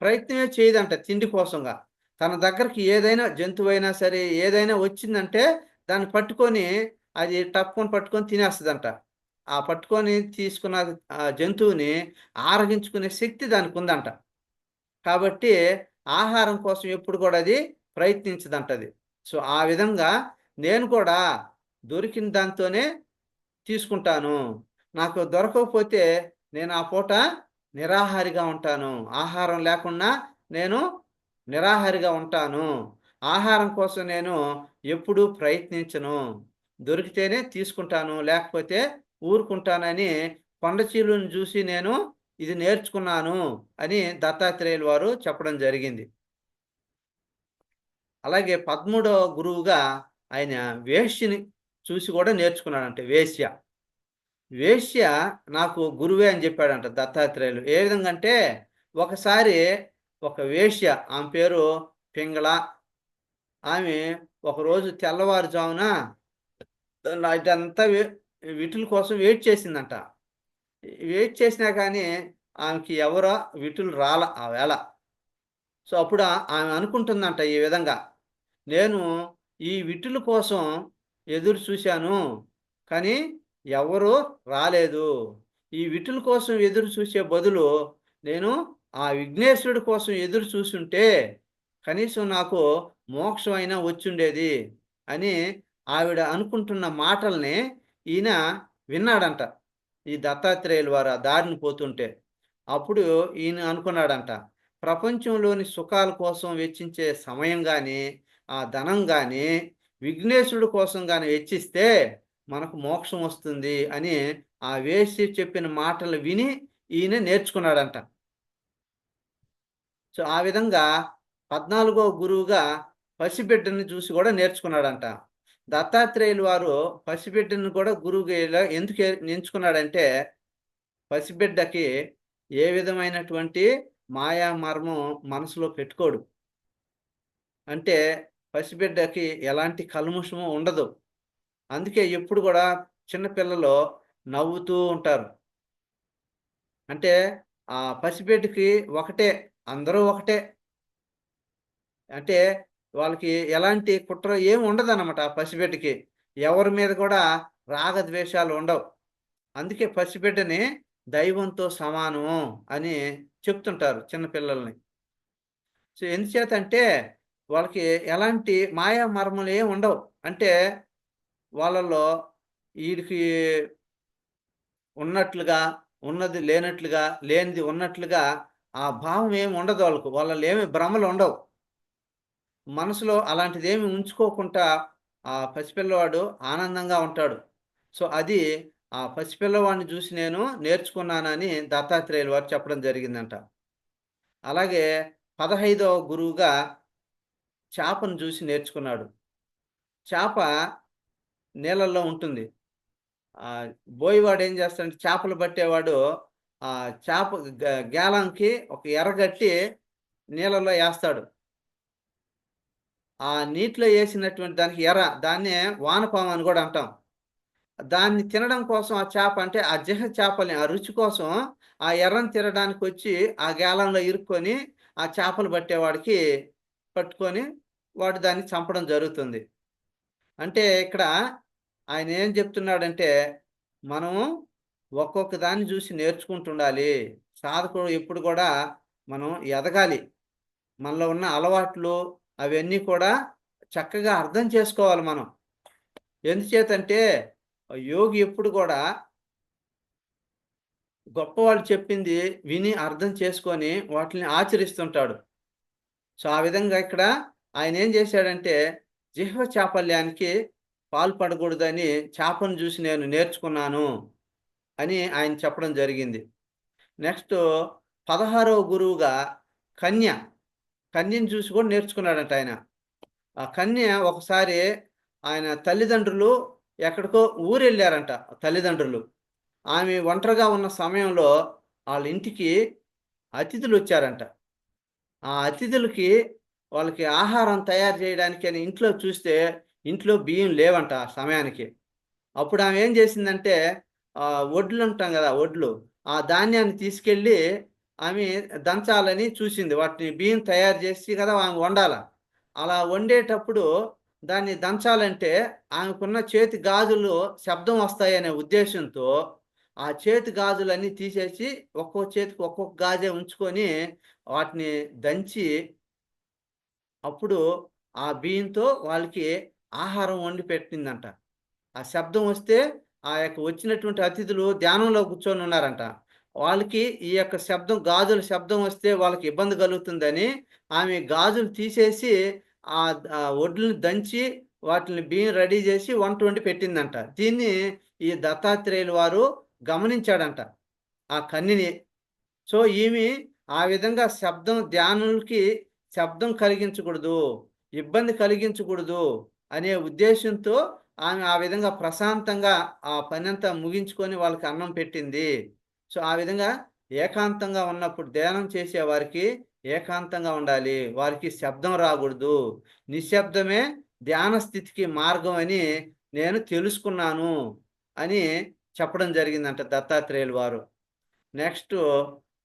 Speaker 1: ప్రయత్నమే చేయదంట తిండి కోసంగా. తన దగ్గరికి ఏదైనా జంతువైనా సరే, ఏదైనా వచ్చిందంటే దాన్ని పట్టుకొని అది టప్పుని పట్టుకొని తినేస్తదంట. ఆ పట్టుకొని తీసుకున్న జంతువుని ఆరగించుకునే శక్తి దానికుందంట. కాబట్టి ఆహారం కోసం ఎప్పుడు కూడా అది ప్రయత్నించదంటది. సో, ఆ విధంగా నేను కూడా దొరికిన దాంతోనే తీసుకుంటాను. నాకు దొరకకపోతే నేను ఆ పూట నిరాహారిగా ఉంటాను. ఆహారం లేకుండా నేను నిరాహారిగా ఉంటాను. ఆహారం కోసం నేను ఎప్పుడూ ప్రయత్నించను. దొరికితేనే తీసుకుంటాను. లేకపోతే ఊరుకుంటానని కొండచీలుని జూసి నేను ఇది నేర్చుకున్నాను అని దత్తాత్రేయులు వారు చెప్పడం జరిగింది. అలాగే 13వ గురువుగా ఆయన వేశ్యని చూసి గూడా నేర్చుకున్నాడంట వేశ్య. వేశ్య నాకు గురువే అని జెప్పాడంట దత్తాత్రేయులు. ఏ విధంగా అంటే, ఒకసారి ఒక వేశ్య ఆమె పేరు పింగళ. ఆమె ఒకరోజు తెల్లవారుజామున నైటంతా విటుల కోసం వెయిట్ చేసిందంట. వెయిట్ చేసినా కానీ ఆమెకి ఎవరో విటులు ఆ వేళ. సో, అప్పుడు ఆమె అనుకుంటుందంట ఈ విధంగా, నేను ఈ విటుల కోసం ఎదురు చూశాను. కానీ ఎవరు రాలేదు. ఈ విటుల కోసం ఎదురు చూసే బదులు నేను ఆ విఘ్నేశ్వరుడి కోసం ఎదురు చూసుంటే కనీసం నాకు మోక్షం అయినా వచ్చుండేది అని ఆవిడ అనుకుంటున్న మాటల్ని ఈయన విన్నాడంట. ఈ దత్తాత్రేయుల వారు ఆ దారిన పోతుంటే. అప్పుడు ఈయన అనుకున్నాడంట. ప్రపంచంలోని సుఖాల కోసం వెచ్చించే సమయం గాని, ఆ ధనం గాని, విఘ్నేశ్వరుడి కోసం గాని వెచ్చిస్తే మనకు మోక్షం వస్తుంది అని ఆ వేశ్య చెప్పిన మాటలు విని ఈయన నేర్చుకున్నాడంట. సో, ఆ విధంగా 14వ గురువుగా పసిబిడ్డని చూసి గూడా నేర్చుకున్నాడంట. దత్తాత్రేయులు వారు పసిబిడ్డని కూడా గురువుగా ఇలా ఎందుకు ఎంచుకున్నాడంటే, పసిబిడ్డకి ఏ విధమైనటువంటి మాయా మర్మం మనసులో పెట్టుకోడు. అంటే పసిబిడ్డకి ఎలాంటి కల్మషము ఉండదు. అందుకే ఎప్పుడు గూడా చిన్న పిల్లలు నవ్వుతూ ఉంటారు. అంటే పసిబిడ్డకి ఒకటే, అందరూ ఒకటే. అంటే వాళ్ళకి ఎలాంటి కుట్ర ఏమి ఉండదనమాట ఆ పసిబిడ్డకి. ఎవరి మీద కూడా రాగద్వేషాలు ఉండవు. అందుకే పసిబిడ్డని దైవంతో సమానం అని చెప్తుంటారు చిన్న పిల్లల్ని. సో, ఎందుచేతంటే వాళ్ళకి ఎలాంటి మాయా మర్మలు ఏమి ఉండవు. అంటే వాళ్ళలో ఈడికి ఉన్నట్లుగా, ఉన్నది లేనట్లుగా, లేనిది ఉన్నట్లుగా ఆ భావం ఏమి ఉండదు వాళ్ళకు. వాళ్ళలో ఏమి భ్రమలుండవు. మనసులో అలాంటిదేమి ఉంచుకోకుండా ఆ పసిపిల్లవాడు ఆనందంగా ఉంటాడు. సో, అది ఆ పసిపిల్లవాడిని చూసి నేను నేర్చుకున్నానని దత్తాత్రేయులు వారు చెప్పడం జరిగిందంట. అలాగే 15వ గురువుగా చేపను చూసి నేర్చుకున్నాడు. చేప నీళ్ళల్లో ఉంటుంది. ఆహ్, బోయవాడు ఏం చేస్తాడంటే చేపలు పట్టేవాడు చేప గేలంకి ఒక ఎర కట్టి నీళ్ళలో ఏస్తాడు. ఆ నీటిలో ఏసినటువంటి దానికి ఎర దాన్నే వానపాము అని గూడా అంటాం. దాన్ని తినడం కోసం ఆ చేప అంటే ఆ చేపల్ని ఆ రుచి కోసం ఆ ఎర్రని తినడానికొచ్చి ఆ గేలంలో ఇరుక్కొని ఆ చేపలు పట్టేవాడికి పట్టుకొని వాడు దాన్ని చంపడం జరుగుతుంది. అంటే ఇక్కడ ఆయన ఏం చెప్తున్నాడంటే, మనం ఒక్కొక్క దాన్ని చూసి నేర్చుకుంటుండాలి. సాధకుడు ఎప్పుడు గూడా మనం ఎదగాలి. మనలో ఉన్న అలవాట్లు అవన్నీ కూడా చక్కగా అర్థం చేసుకోవాలి మనం. ఎందుచేతంటే యోగి ఎప్పుడు గూడా గొప్పవాళ్ళు చెప్పింది విని అర్థం చేసుకొని వాటిని ఆచరిస్తుంటాడు. సో, ఆ విధంగా ఇక్కడ ఆయనేం జేశాడంటే జిహ్వ చాపల్యానికి పాల్పడకూడదని చేపను జూసి నేను నేర్చుకున్నాను అని ఆయన చెప్పడం జరిగింది. నెక్స్టు 16వ గురువుగా కన్య. కన్యను చూసి కూడా నేర్చుకున్నాడంట ఆయన. ఆ కన్య ఒకసారి ఆయన తల్లిదండ్రులు ఎక్కడికో ఊరెళ్ళారంట తల్లిదండ్రులు. ఆమె ఒంటరిగా ఉన్న సమయంలో ఆళ్ళింటికి అతిథులొచ్చారంట. ఆ అతిథులకి వాళ్ళకి ఆహారం తయారు చేయడానికని ఇంట్లో చూస్తే ఇంట్లో బియ్యం లేవంట ఆ సమయానికి. అప్పుడు ఆమె ఏం చేసిందంటే వడ్లుంటాం గదా! వడ్లు. ఆ ధాన్యాన్ని తీసుకెళ్ళి ఆమె దంచాలని చూసింది. వాటిని బియ్యం తయారు చేసి కదా ఆమె వండాల. అలా వండేటప్పుడు దాన్ని దంచాలంటే ఆమెకున్న చేతి గాజులు శబ్దం వస్తాయనే ఉద్దేశ్యంతో ఆ చేతి గాజులన్నీ తీసేసి ఒక్కో చేతికి ఒక్కొక్క గాజే ఉంచుకొని వాటిని దంచి అప్పుడు ఆ బియ్యంతో వాళ్ళకి ఆహారం వండి పెట్టిందంట. ఆ శబ్దం వస్తే, ఆ యొక్క వచ్చినటువంటి అతిథులు ధ్యానంలో కూర్చొనున్నారంట. వాళ్ళకి ఈ యొక్క శబ్దం గాజుల శబ్దం వస్తే వాళ్ళకి ఇబ్బంది కలుగుతుందని, ఆమె గాజులు తీసేసి వడ్లుని దంచి, వాటిని బియ్యం రెడీ జేసి వంట వండి పెట్టిందంట. దీన్ని ఈ దత్తాత్రేయులు వారు గమనించాడంట. ఆ కన్యని. సో, ఈమె ఆ విధంగా ధ్యానులకి శబ్దం కలిగించకూడదు, ఇబ్బంది కలిగించకూడదు అనే ఉద్దేశ్యంతో ఆమె ఆ విధంగా ప్రశాంతంగా ఆ పనంతా ముగించుకొని వాళ్ళకి అన్నం పెట్టింది. సో, ఆ విధంగా ఏకాంతంగా ఉన్నప్పుడు ధ్యానం చేసేవారికి ఏకాంతంగా ఉండాలి. వారికి శబ్దం రాకూడదు. నిశ్శబ్దమే ధ్యాన స్థితికి మార్గం అని నేను తెలుసుకున్నాను అని చెప్పడం జరిగిందంట దత్తాత్రేయులు వారు. నెక్స్టు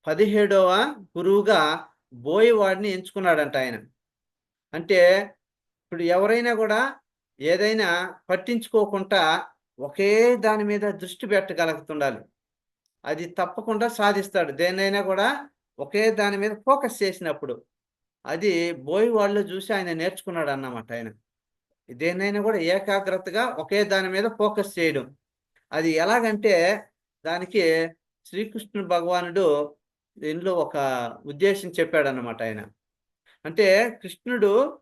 Speaker 1: 17వ గురువుగా బోయవాడిని ఎంచుకున్నాడంట ఆయన. అంటే ఇప్పుడు ఎవరైనా గూడా ఏదైనా పట్టించుకోకుండా ఒకే దాని మీద దృష్టి పెట్టగలుగుతుండాలి. అది తప్పకుండా సాధిస్తాడు. దేన్నైనా గూడా ఒకే దాని మీద ఫోకస్ చేసినప్పుడు అది బోయి వాళ్ళు చూసి ఆయన నేర్చుకున్నాడు అన్నమాట ఆయన. దేన్నైనా కూడా ఏకాగ్రతగా ఒకే దాని మీద ఫోకస్ చేయడం. అది ఎలాగంటే దానికి శ్రీకృష్ణుడు భగవానుడు దీనిలో ఒక ఉద్దేశం చెప్పాడన్నమాట ఆయన. అంటే కృష్ణుడు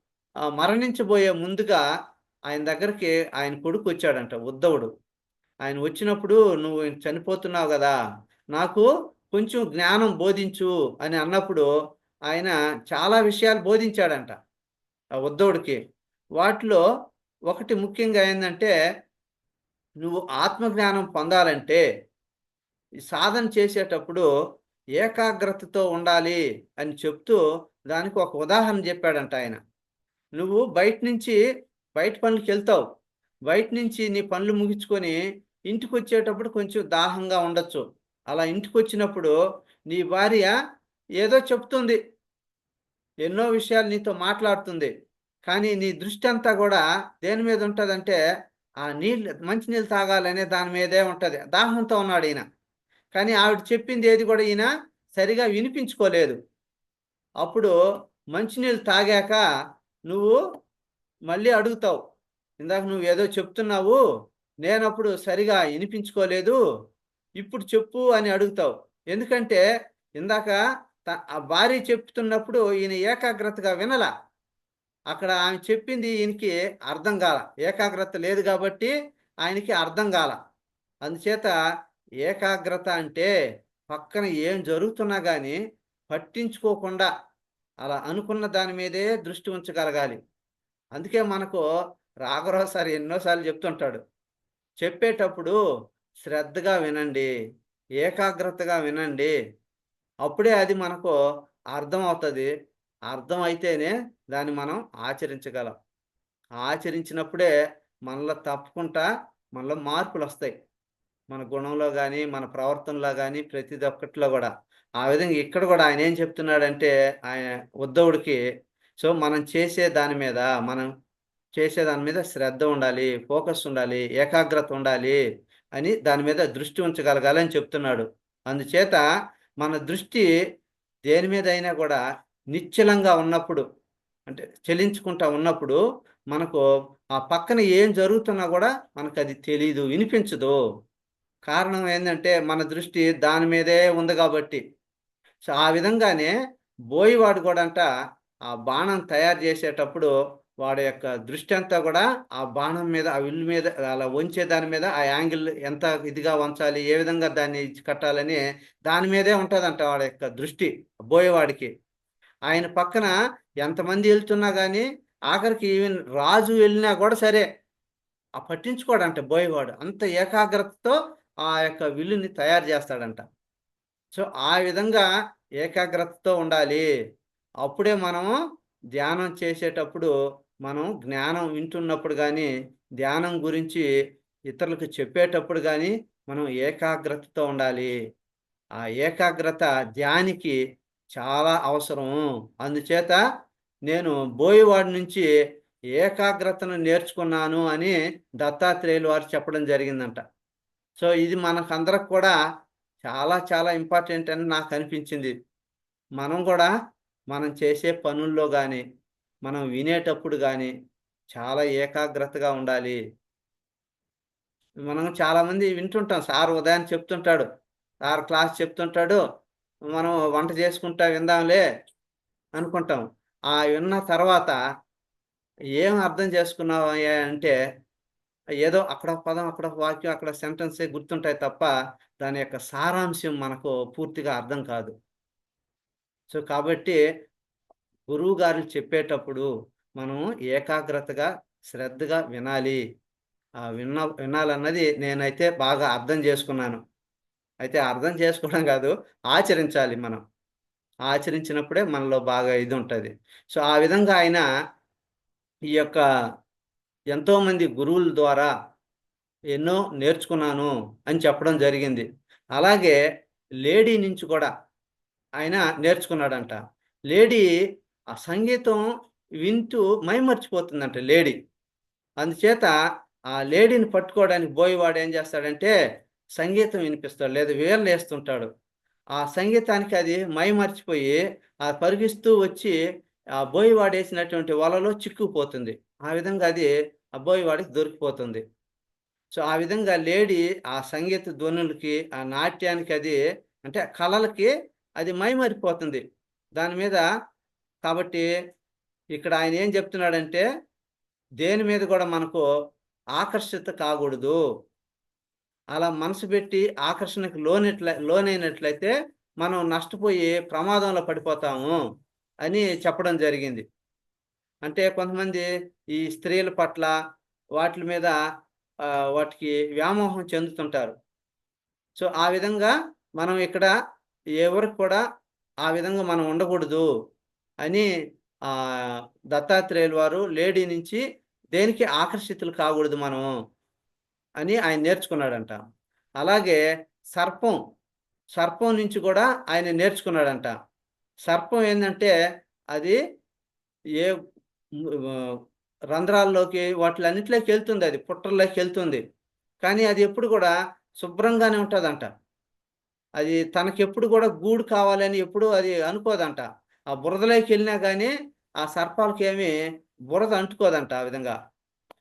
Speaker 1: మరణించబోయే ముందుగా ఆయన దగ్గరికి ఆయన కొడుకు వచ్చాడంట ఉద్ధవుడు. ఆయన వచ్చినప్పుడు "నువ్వు చనిపోతున్నావు గదా! నాకు కొంచెం జ్ఞానం బోధించు" అని అన్నప్పుడు ఆయన చాలా విషయాలు బోధించాడంట ఆ ఉద్ధవుడికి. వాటిలో ఒకటి ముఖ్యంగా ఏందంటే, "నువ్వు ఆత్మజ్ఞానం పొందాలంటే ఈ సాధన చేసేటప్పుడు ఏకాగ్రతతో ఉండాలి" అని చెప్తూ దానికి ఒక ఉదాహరణ చెప్పాడంట ఆయన. "నువ్వు బయట పనులకెళ్తావు. బయట నుంచి నీ పనులు ముగించుకొని ఇంటికొచ్చేటప్పుడు కొంచెం దాహంగా ఉండొచ్చు. అలా ఇంటికొచ్చినప్పుడు నీ భార్య ఏదో చెప్తుంది. ఎన్నో విషయాలు నీతో మాట్లాడుతుంది. కానీ నీ దృష్టంతా గూడా దేని మీద ఉంటదంటే, ఆ మంచినీళ్ళు తాగాలనే దాని మీదే ఉంటది. దాహంతో ఉన్నాడీయన. కానీ ఆవిడ చెప్పింది ఏది గూడా ఈయన సరిగా వినిపించుకోలేదు. అప్పుడు మంచినీళ్ళు తాగాక నువ్వు మళ్ళీ అడుగుతావు. ఇందాక నువ్వేదో చెప్తున్నావు. నేనప్పుడు సరిగా ఇనిపించుకోలేదు. ఇప్పుడు చెప్పు అని అడుగుతావు. ఎందుకంటే ఇందాక ఆ భార్య చెప్తున్నప్పుడు ఈయన ఏకాగ్రతగా వినలా. అక్కడ ఆమె చెప్పింది ఈయనకి అర్థం గాల. ఏకాగ్రత లేదు గాబట్టి ఆయనకి అర్థం గాల. అందుచేత ఏకాగ్రత అంటే పక్కన ఏం జరుగుతున్నా గాని పట్టించుకోకుండా అలా అనుకున్న దాని మీదే దృష్టి ఉంచగలగాలి. అందుకే మనకు రాఘరావు సార్ ఎన్నో సార్లు చెప్తుంటాడు. చెప్పేటప్పుడు శ్రద్ధగా వినండి. ఏకాగ్రతగా వినండి. అప్పుడే అది మనకు అర్థమవుతది. అర్థమైతేనే దాన్ని మనం ఆచరించగలం. ఆచరించినప్పుడే మనలో తప్పకుండా మనలో మార్పులొస్తాయి. మన గుణంలో గాని, మన ప్రవర్తనలో గాని ప్రతిదొక్కట్లో గూడా. ఆ విధంగా ఇక్కడ గూడా ఆయనేం చెప్తున్నాడంటే ఆయన ఉద్ధవుడికి మనం చేసే దాని మీద మనం చేసే దాని మీద శ్రద్ధ ఉండాలి, ఫోకస్ ఉండాలి, ఏకాగ్రత ఉండాలి అని దాని మీద దృష్టి ఉంచగలగాలని చెప్తున్నాడు. అందుచేత మన దృష్టి దేని మీదైనా గూడా నిశ్చలంగా ఉన్నప్పుడు, అంటే చలించుకుంటా ఉన్నప్పుడు మనకు ఆ పక్కన ఏం జరుగుతున్నా గూడా మనకది తెలీదు, వినిపించదు. కారణం ఏందంటే మన దృష్టి దాని మీదే ఉంది గాబట్టి. ఆ విధంగానే బోయవాడు గూడంట ఆ బాణం తయారు జేసేటప్పుడు వాడి యొక్క దృష్టి అంతా గూడా ఆ బాణం మీద, ఆ విల్లు మీద అలా వంచే దాని మీద ఆ యాంగిల్ ఎంత ఇదిగా వంచాలి, ఏ విధంగా దాన్ని కట్టాలని దాని మీదే ఉంటదంట వాడి యొక్క దృష్టి బోయేవాడికి. ఆయన పక్కన ఎంతమంది ఎళ్తున్నా గాని ఆఖరికి ఈవెన్ రాజు ఎళ్ళినా గూడా సరే పట్టించుకోడంట బోయేవాడు. అంత ఏకాగ్రతతో ఆ యొక్క విల్లుని తయారు జేస్తాడంట. ఆ విధంగా ఏకాగ్రతతో ఉండాలి. అప్పుడే మనము ధ్యానం చేసేటప్పుడు మనం జ్ఞానం వింటున్నప్పుడు గానీ, ధ్యానం గురించి ఇతరులకు చెప్పేటప్పుడు గానీ, మనం ఏకాగ్రతతో ఉండాలి. ఆ ఏకాగ్రత ధ్యానికి చాలా అవసరం. అందుచేత నేను బోయవాడి నుంచి ఏకాగ్రతను నేర్చుకున్నాను అని దత్తాత్రేయులు వారు చెప్పడం జరిగిందంట. ఇది మనకందరికి కూడా చాలా చాలా ఇంపార్టెంట్ అని నాకనిపించింది. మనం గూడా మనం చేసే పనుల్లో గాని, మనం వినేటప్పుడు గాని చాలా ఏకాగ్రతగా ఉండాలి. మనం చాలామంది వింటుంటాం. సార్ ఉదయాన్నే చెప్తుంటాడు. సార్ క్లాస్ చెప్తుంటాడు. మనం వంట చేసుకుంటా విందాంలే అనుకుంటాం. విన్న తర్వాత ఏం అర్థం చేసుకున్నావయ్యా అంటే, ఏదో అక్కడ పదం, అక్కడ వాక్యం, అక్కడ సెంటెన్సే గుర్తుంటాయి తప్ప, దాని యొక్క సారాంశం మనకు పూర్తిగా అర్థం కాదు. కాబట్టి గురువుగారు చెప్పేటప్పుడు మనం ఏకాగ్రతగా, శ్రద్ధగా వినాలి. వినాలన్నది నేనైతే బాగా అర్థం చేసుకున్నాను. అయితే అర్థం చేసుకోవడం కాదు, ఆచరించాలి మనం. ఆచరించినప్పుడే మనలో బాగా ఇదుంటది. ఆ విధంగా ఆయన ఈ యొక్క ఎంతోమంది గురువుల ద్వారా ఎన్నో నేర్చుకున్నాను అని చెప్పడం జరిగింది. అలాగే లేడీ నుంచి కూడా ఆయన నేర్చుకున్నాడంట. లేడీ ఆ సంగీతం వింటూ మైమర్చిపోతుందంట లేడీ. అందుచేత ఆ లేడీని పట్టుకోవడానికి బోయవాడు ఏం చేస్తాడంటే సంగీతం వినిపిస్తాడు. లేదా వీణలేస్తుంటాడు. ఆ సంగీతానికి అది మైమరిచిపోయి పరిగిస్తూ వచ్చి ఆ బోయవాడేసినటువంటి వలలో చిక్కుకుపోతుంది. ఆ విధంగా అది ఆ బోయవాడికి దొరికిపోతుంది. సో, ఆ విధంగా లేడీ ఆ సంగీత ధ్వనులకి, ఆ నాట్యానికి అది అంటే కళలకి అది మైమరిపోతుంది. దాని మీద కాబట్టి ఇక్కడ ఆయన ఏం చెప్తున్నాడంటే, దేని మీద గూడా మనకు ఆకర్షిత కాగూడదు. అలా మనసు పెట్టి ఆకర్షణకు లోనైనట్లయితే మనం నష్టపోయి ప్రమాదంలో పడిపోతాము అని చెప్పడం జరిగింది. అంటే కొంతమంది ఈ స్త్రీల పట్ల వాటిల మీద వాటికి వ్యామోహం చెందుతుంటారు. సో, ఆ విధంగా మనం ఇక్కడ ఎవరికి కూడా ఆ విధంగా మనం ఉండకూడదు అని దత్తాత్రేయులు వారు లేడీ నుంచి దేనికి ఆకర్షితులు కాకూడదు మనం అని ఆయన నేర్చుకున్నాడంట. అలాగే సర్పం, సర్పం నుంచి కూడా ఆయన నేర్చుకున్నాడంట. సర్పం ఏందంటే అది ఏ రంధ్రాల్లోకి వాటిలన్నిట్లోకెళ్తుందది. పుట్టల్లోకెళ్తుంది. కానీ అది ఎప్పుడు కూడా శుభ్రంగానే ఉంటదంట. అది తనకెప్పుడు గూడా గూడు కావాలని ఎప్పుడూ అది అనుకోదంట. ఆ బురదలోకెళ్ళినా గానీ, ఆ సర్పాలకేమి బురద అంటుకోదంట ఆ విధంగా.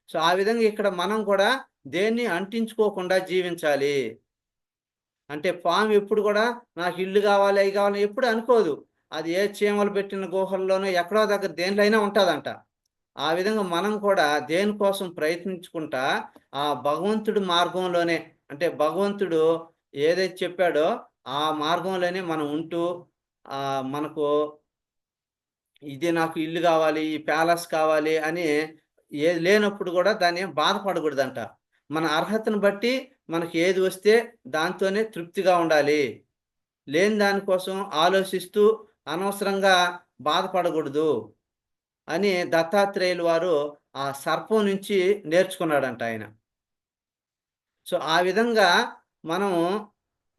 Speaker 1: సో, ఆ విధంగా ఇక్కడ మనం కూడా దేన్ని అంటించుకోకుండా జీవించాలి. అంటే పాము ఎప్పుడు గూడా నాకు ఇల్లు గావాలి, అయి గావాలి ఎప్పుడు అనుకోదు. అది ఏ చీమలు పెట్టిన గుహల్లోనో ఎక్కడో దగ్గర దేంట్లో అయినా ఉంటదంట. ఆ విధంగా మనం కూడా దేనికోసం ప్రయత్నించుకుంటా, ఆ భగవంతుడి మార్గంలోనే అంటే భగవంతుడు ఏదైతే చెప్పాడో, ఆ మార్గంలోనే మనం ఉంటూ మనకు ఇది నాకు ఇల్లు గావాలి, ఈ ప్యాలెస్ కావాలి అని ఏది లేనప్పుడు గూడా దాన్నేం బాధపడగూడదంట. మన అర్హతను బట్టి మనకి ఏది వస్తే దాంతోనే తృప్తిగా ఉండాలి. లేని దాని కోసం ఆలోచిస్తూ అనవసరంగా బాధపడగూడదు అని దత్తాత్రేయులు వారు ఆ సర్పం నుంచి నేర్చుకున్నాడంట ఆయన. సో, ఆ విధంగా మనం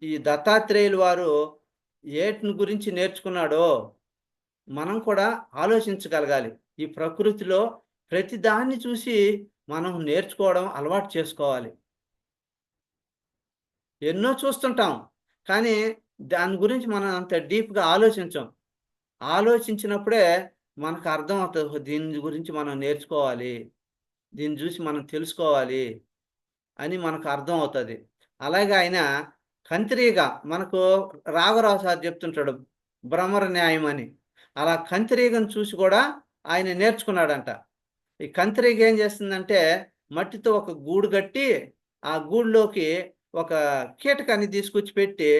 Speaker 1: ఈ దత్తాత్రేయులు వారు ఏటిని గురించి నేర్చుకున్నాడో మనం కూడా ఆలోచించగలగాలి. ఈ ప్రకృతిలో ప్రతి దాన్ని చూసి మనం నేర్చుకోవడం అలవాటు చేసుకోవాలి. ఎన్నో చూస్తుంటాం. కానీ దాని గురించి మనం అంత డీప్‌గా ఆలోచించం. ఆలోచించినప్పుడే మనకు అర్థమవుతది. ఓహో! దీని గురించి మనం నేర్చుకోవాలి. దీన్ని జూసి మనం తెలుసుకోవాలి అని మనకు అర్థమవుతది. అలాగే ఆయన కంత్రీగ మనకు రాఘవరావు సార్ చెప్తుంటాడు. భ్రమర న్యాయం అని. అలా కంతిరీగను చూసి గూడా ఆయన నేర్చుకున్నాడంట. ఈ కంతిరీగ ఏం చేస్తుందంటే మట్టితో ఒక గూడు కట్టి, ఆ గూడులోకి ఒక కీటకాన్ని తీసుకొచ్చి పెట్టి,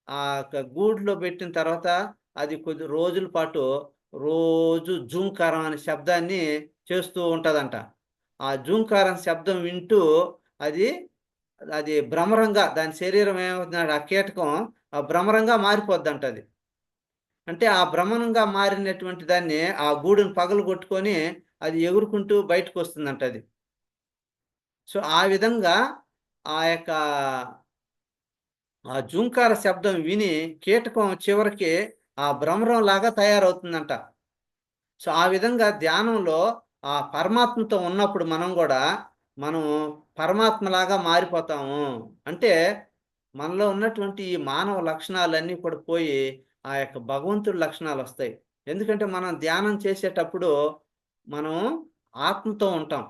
Speaker 1: ఆ గూడులో పెట్టిన తర్వాత అది కొద్ది రోజుల పాటు రోజు జూంకారం అనే శబ్దాన్ని చేస్తూ ఉంటదంట. ఆ జూంకారం శబ్దం వింటూ అది, అది భ్రమరంగా దాని శరీరం ఏమవుతుందంటే ఆ కీటకం భ్రమరంగా మారిపోద్దంటది. అంటే ఆ భ్రమణంగా మారినటువంటి దాన్ని ఆ గూడుని పగలగొట్టుకొని అది ఎగురుకుంటూ బయటకొస్తుందంటది. సో, ఆ విధంగా ఆ యొక్క ఆ జూంకార శబ్దం విని కీటకం చివరికి ఆ భ్రమరంలాగా తయారవుతుందంట. సో, ఆ విధంగా ధ్యానంలో ఆ పరమాత్మతో ఉన్నప్పుడు మనం గూడా, మనం పరమాత్మలాగా మారిపోతాము. అంటే మనలో ఉన్నటువంటి ఈ మానవ లక్షణాలన్నీ కూడా పోయి, ఆ యొక్క భగవంతుడి లక్షణాలొస్తాయి. ఎందుకంటే మనం ధ్యానం చేసేటప్పుడు మనం ఆత్మతో ఉంటాం.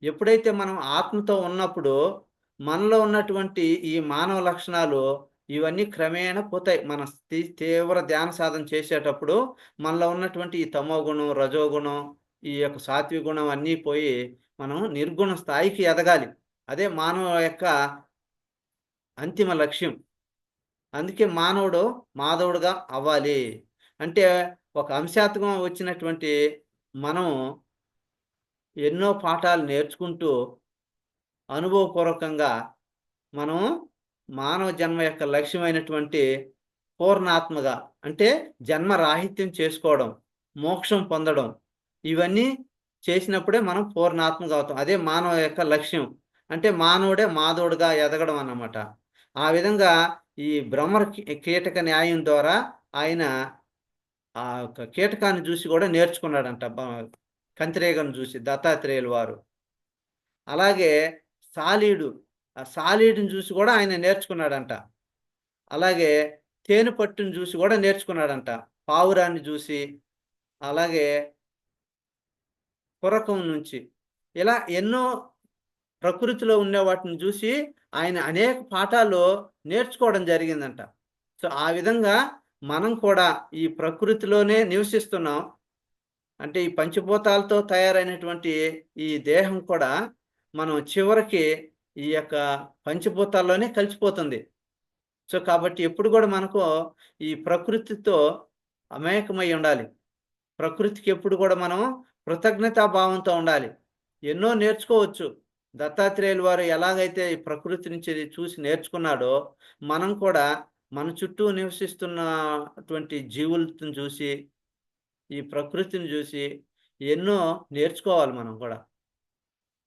Speaker 1: ఎప్పుడైతే మనం ఆత్మతో ఉన్నప్పుడు, మనలో ఉన్నటువంటి ఈ మానవ లక్షణాలు ఇవన్నీ క్రమేణా పోతాయి. మన తీవ్ర ధ్యాన సాధన చేసేటప్పుడు మనలో ఉన్నటువంటి ఈ తమోగుణం, రజోగుణం, ఈ యొక్క సాత్విక గుణం అన్నీ పోయి మనం నిర్గుణ స్థాయికి ఎదగాలి. అదే మానవ యొక్క అంతిమ లక్ష్యం. అందుకే మానవుడు మాధవుడుగా అవ్వాలి. అంటే ఒక అంశాత్మకం వచ్చినటువంటి మనం ఎన్నో పాఠాలు నేర్చుకుంటూ అనుభవపూర్వకంగా మనం మానవ జన్మ యొక్క లక్ష్యమైనటువంటి పూర్ణాత్మగా అంటే జన్మ రాహిత్యం చేసుకోవడం, మోక్షం పొందడం ఇవన్నీ చేసినప్పుడే మనం పూర్ణాత్మగా అవుతాం. అదే మానవ యొక్క లక్ష్యం. అంటే మానవుడే మాధవుడుగా ఎదగడం అన్నమాట. ఆ విధంగా ఈ భ్రమర కీటక న్యాయం ద్వారా ఆయన ఆ యొక్క కీటకాన్ని జూసి గూడా నేర్చుకున్నాడంట. కంతిరీగను జూసి దత్తాత్రేయులు వారు. అలాగే సాలీడు. ఆ సాలీడుని జూసి గూడా ఆయన నేర్చుకున్నాడంట. అలాగే తేనె పట్టును చూసి కూడా నేర్చుకున్నాడంట. పావురాన్ని చూసి, అలాగే కొరకం నుంచి ఇలా ఎన్నో ప్రకృతిలో ఉండే వాటిని చూసి ఆయన అనేక పాఠాలు నేర్చుకోవడం జరిగిందంట. సో, ఆ విధంగా మనం కూడా ఈ ప్రకృతిలోనే నివసిస్తున్నాం. అంటే ఈ పంచభూతాలతో తయారైనటువంటి ఈ దేహం కూడా మనం చివరికి ఈ యొక్క పంచభూతాల్లోనే కలిసిపోతుంది. సో, కాబట్టి ఎప్పుడు గూడా మనకు ఈ ప్రకృతితో మమేకమై ఉండాలి. ప్రకృతికి ఎప్పుడు గూడా మనం కృతజ్ఞతా భావంతో ఉండాలి. ఎన్నో నేర్చుకోవచ్చు. దత్తాత్రేయులు వారు ఎలాగైతే ఈ ప్రకృతి నుంచి చూసి నేర్చుకున్నాడో, మనం కూడా మన చుట్టూ నివసిస్తున్నటువంటి జీవులను చూసి, ఈ ప్రకృతిని చూసి ఎన్నో నేర్చుకోవాలి మనం కూడా.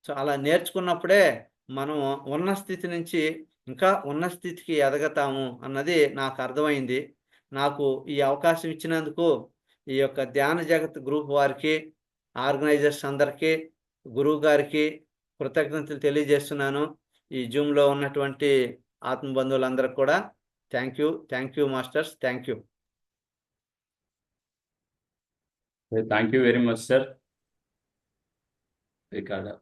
Speaker 1: సో, అలా నేర్చుకున్నప్పుడే మనం ఉన్న స్థితి నుంచి ఇంకా ఉన్న స్థితికి ఎదగతాము అన్నది నాకు అర్థమైంది. నాకు ఈ అవకాశం ఇచ్చినందుకు ఈ యొక్క ధ్యాన జగత్ గ్రూప్ వారికి, ఆర్గనైజర్స్ అందరికీ, గురువు గారికి కృతజ్ఞతలు తెలియజేస్తున్నాను. ఈ జూమ్‌లో ఉన్నటువంటి ఆత్మ బంధువులందరికి కూడా thank you. Thank you masters. Thank you.
Speaker 2: Thank you very much, sir. Ricardo,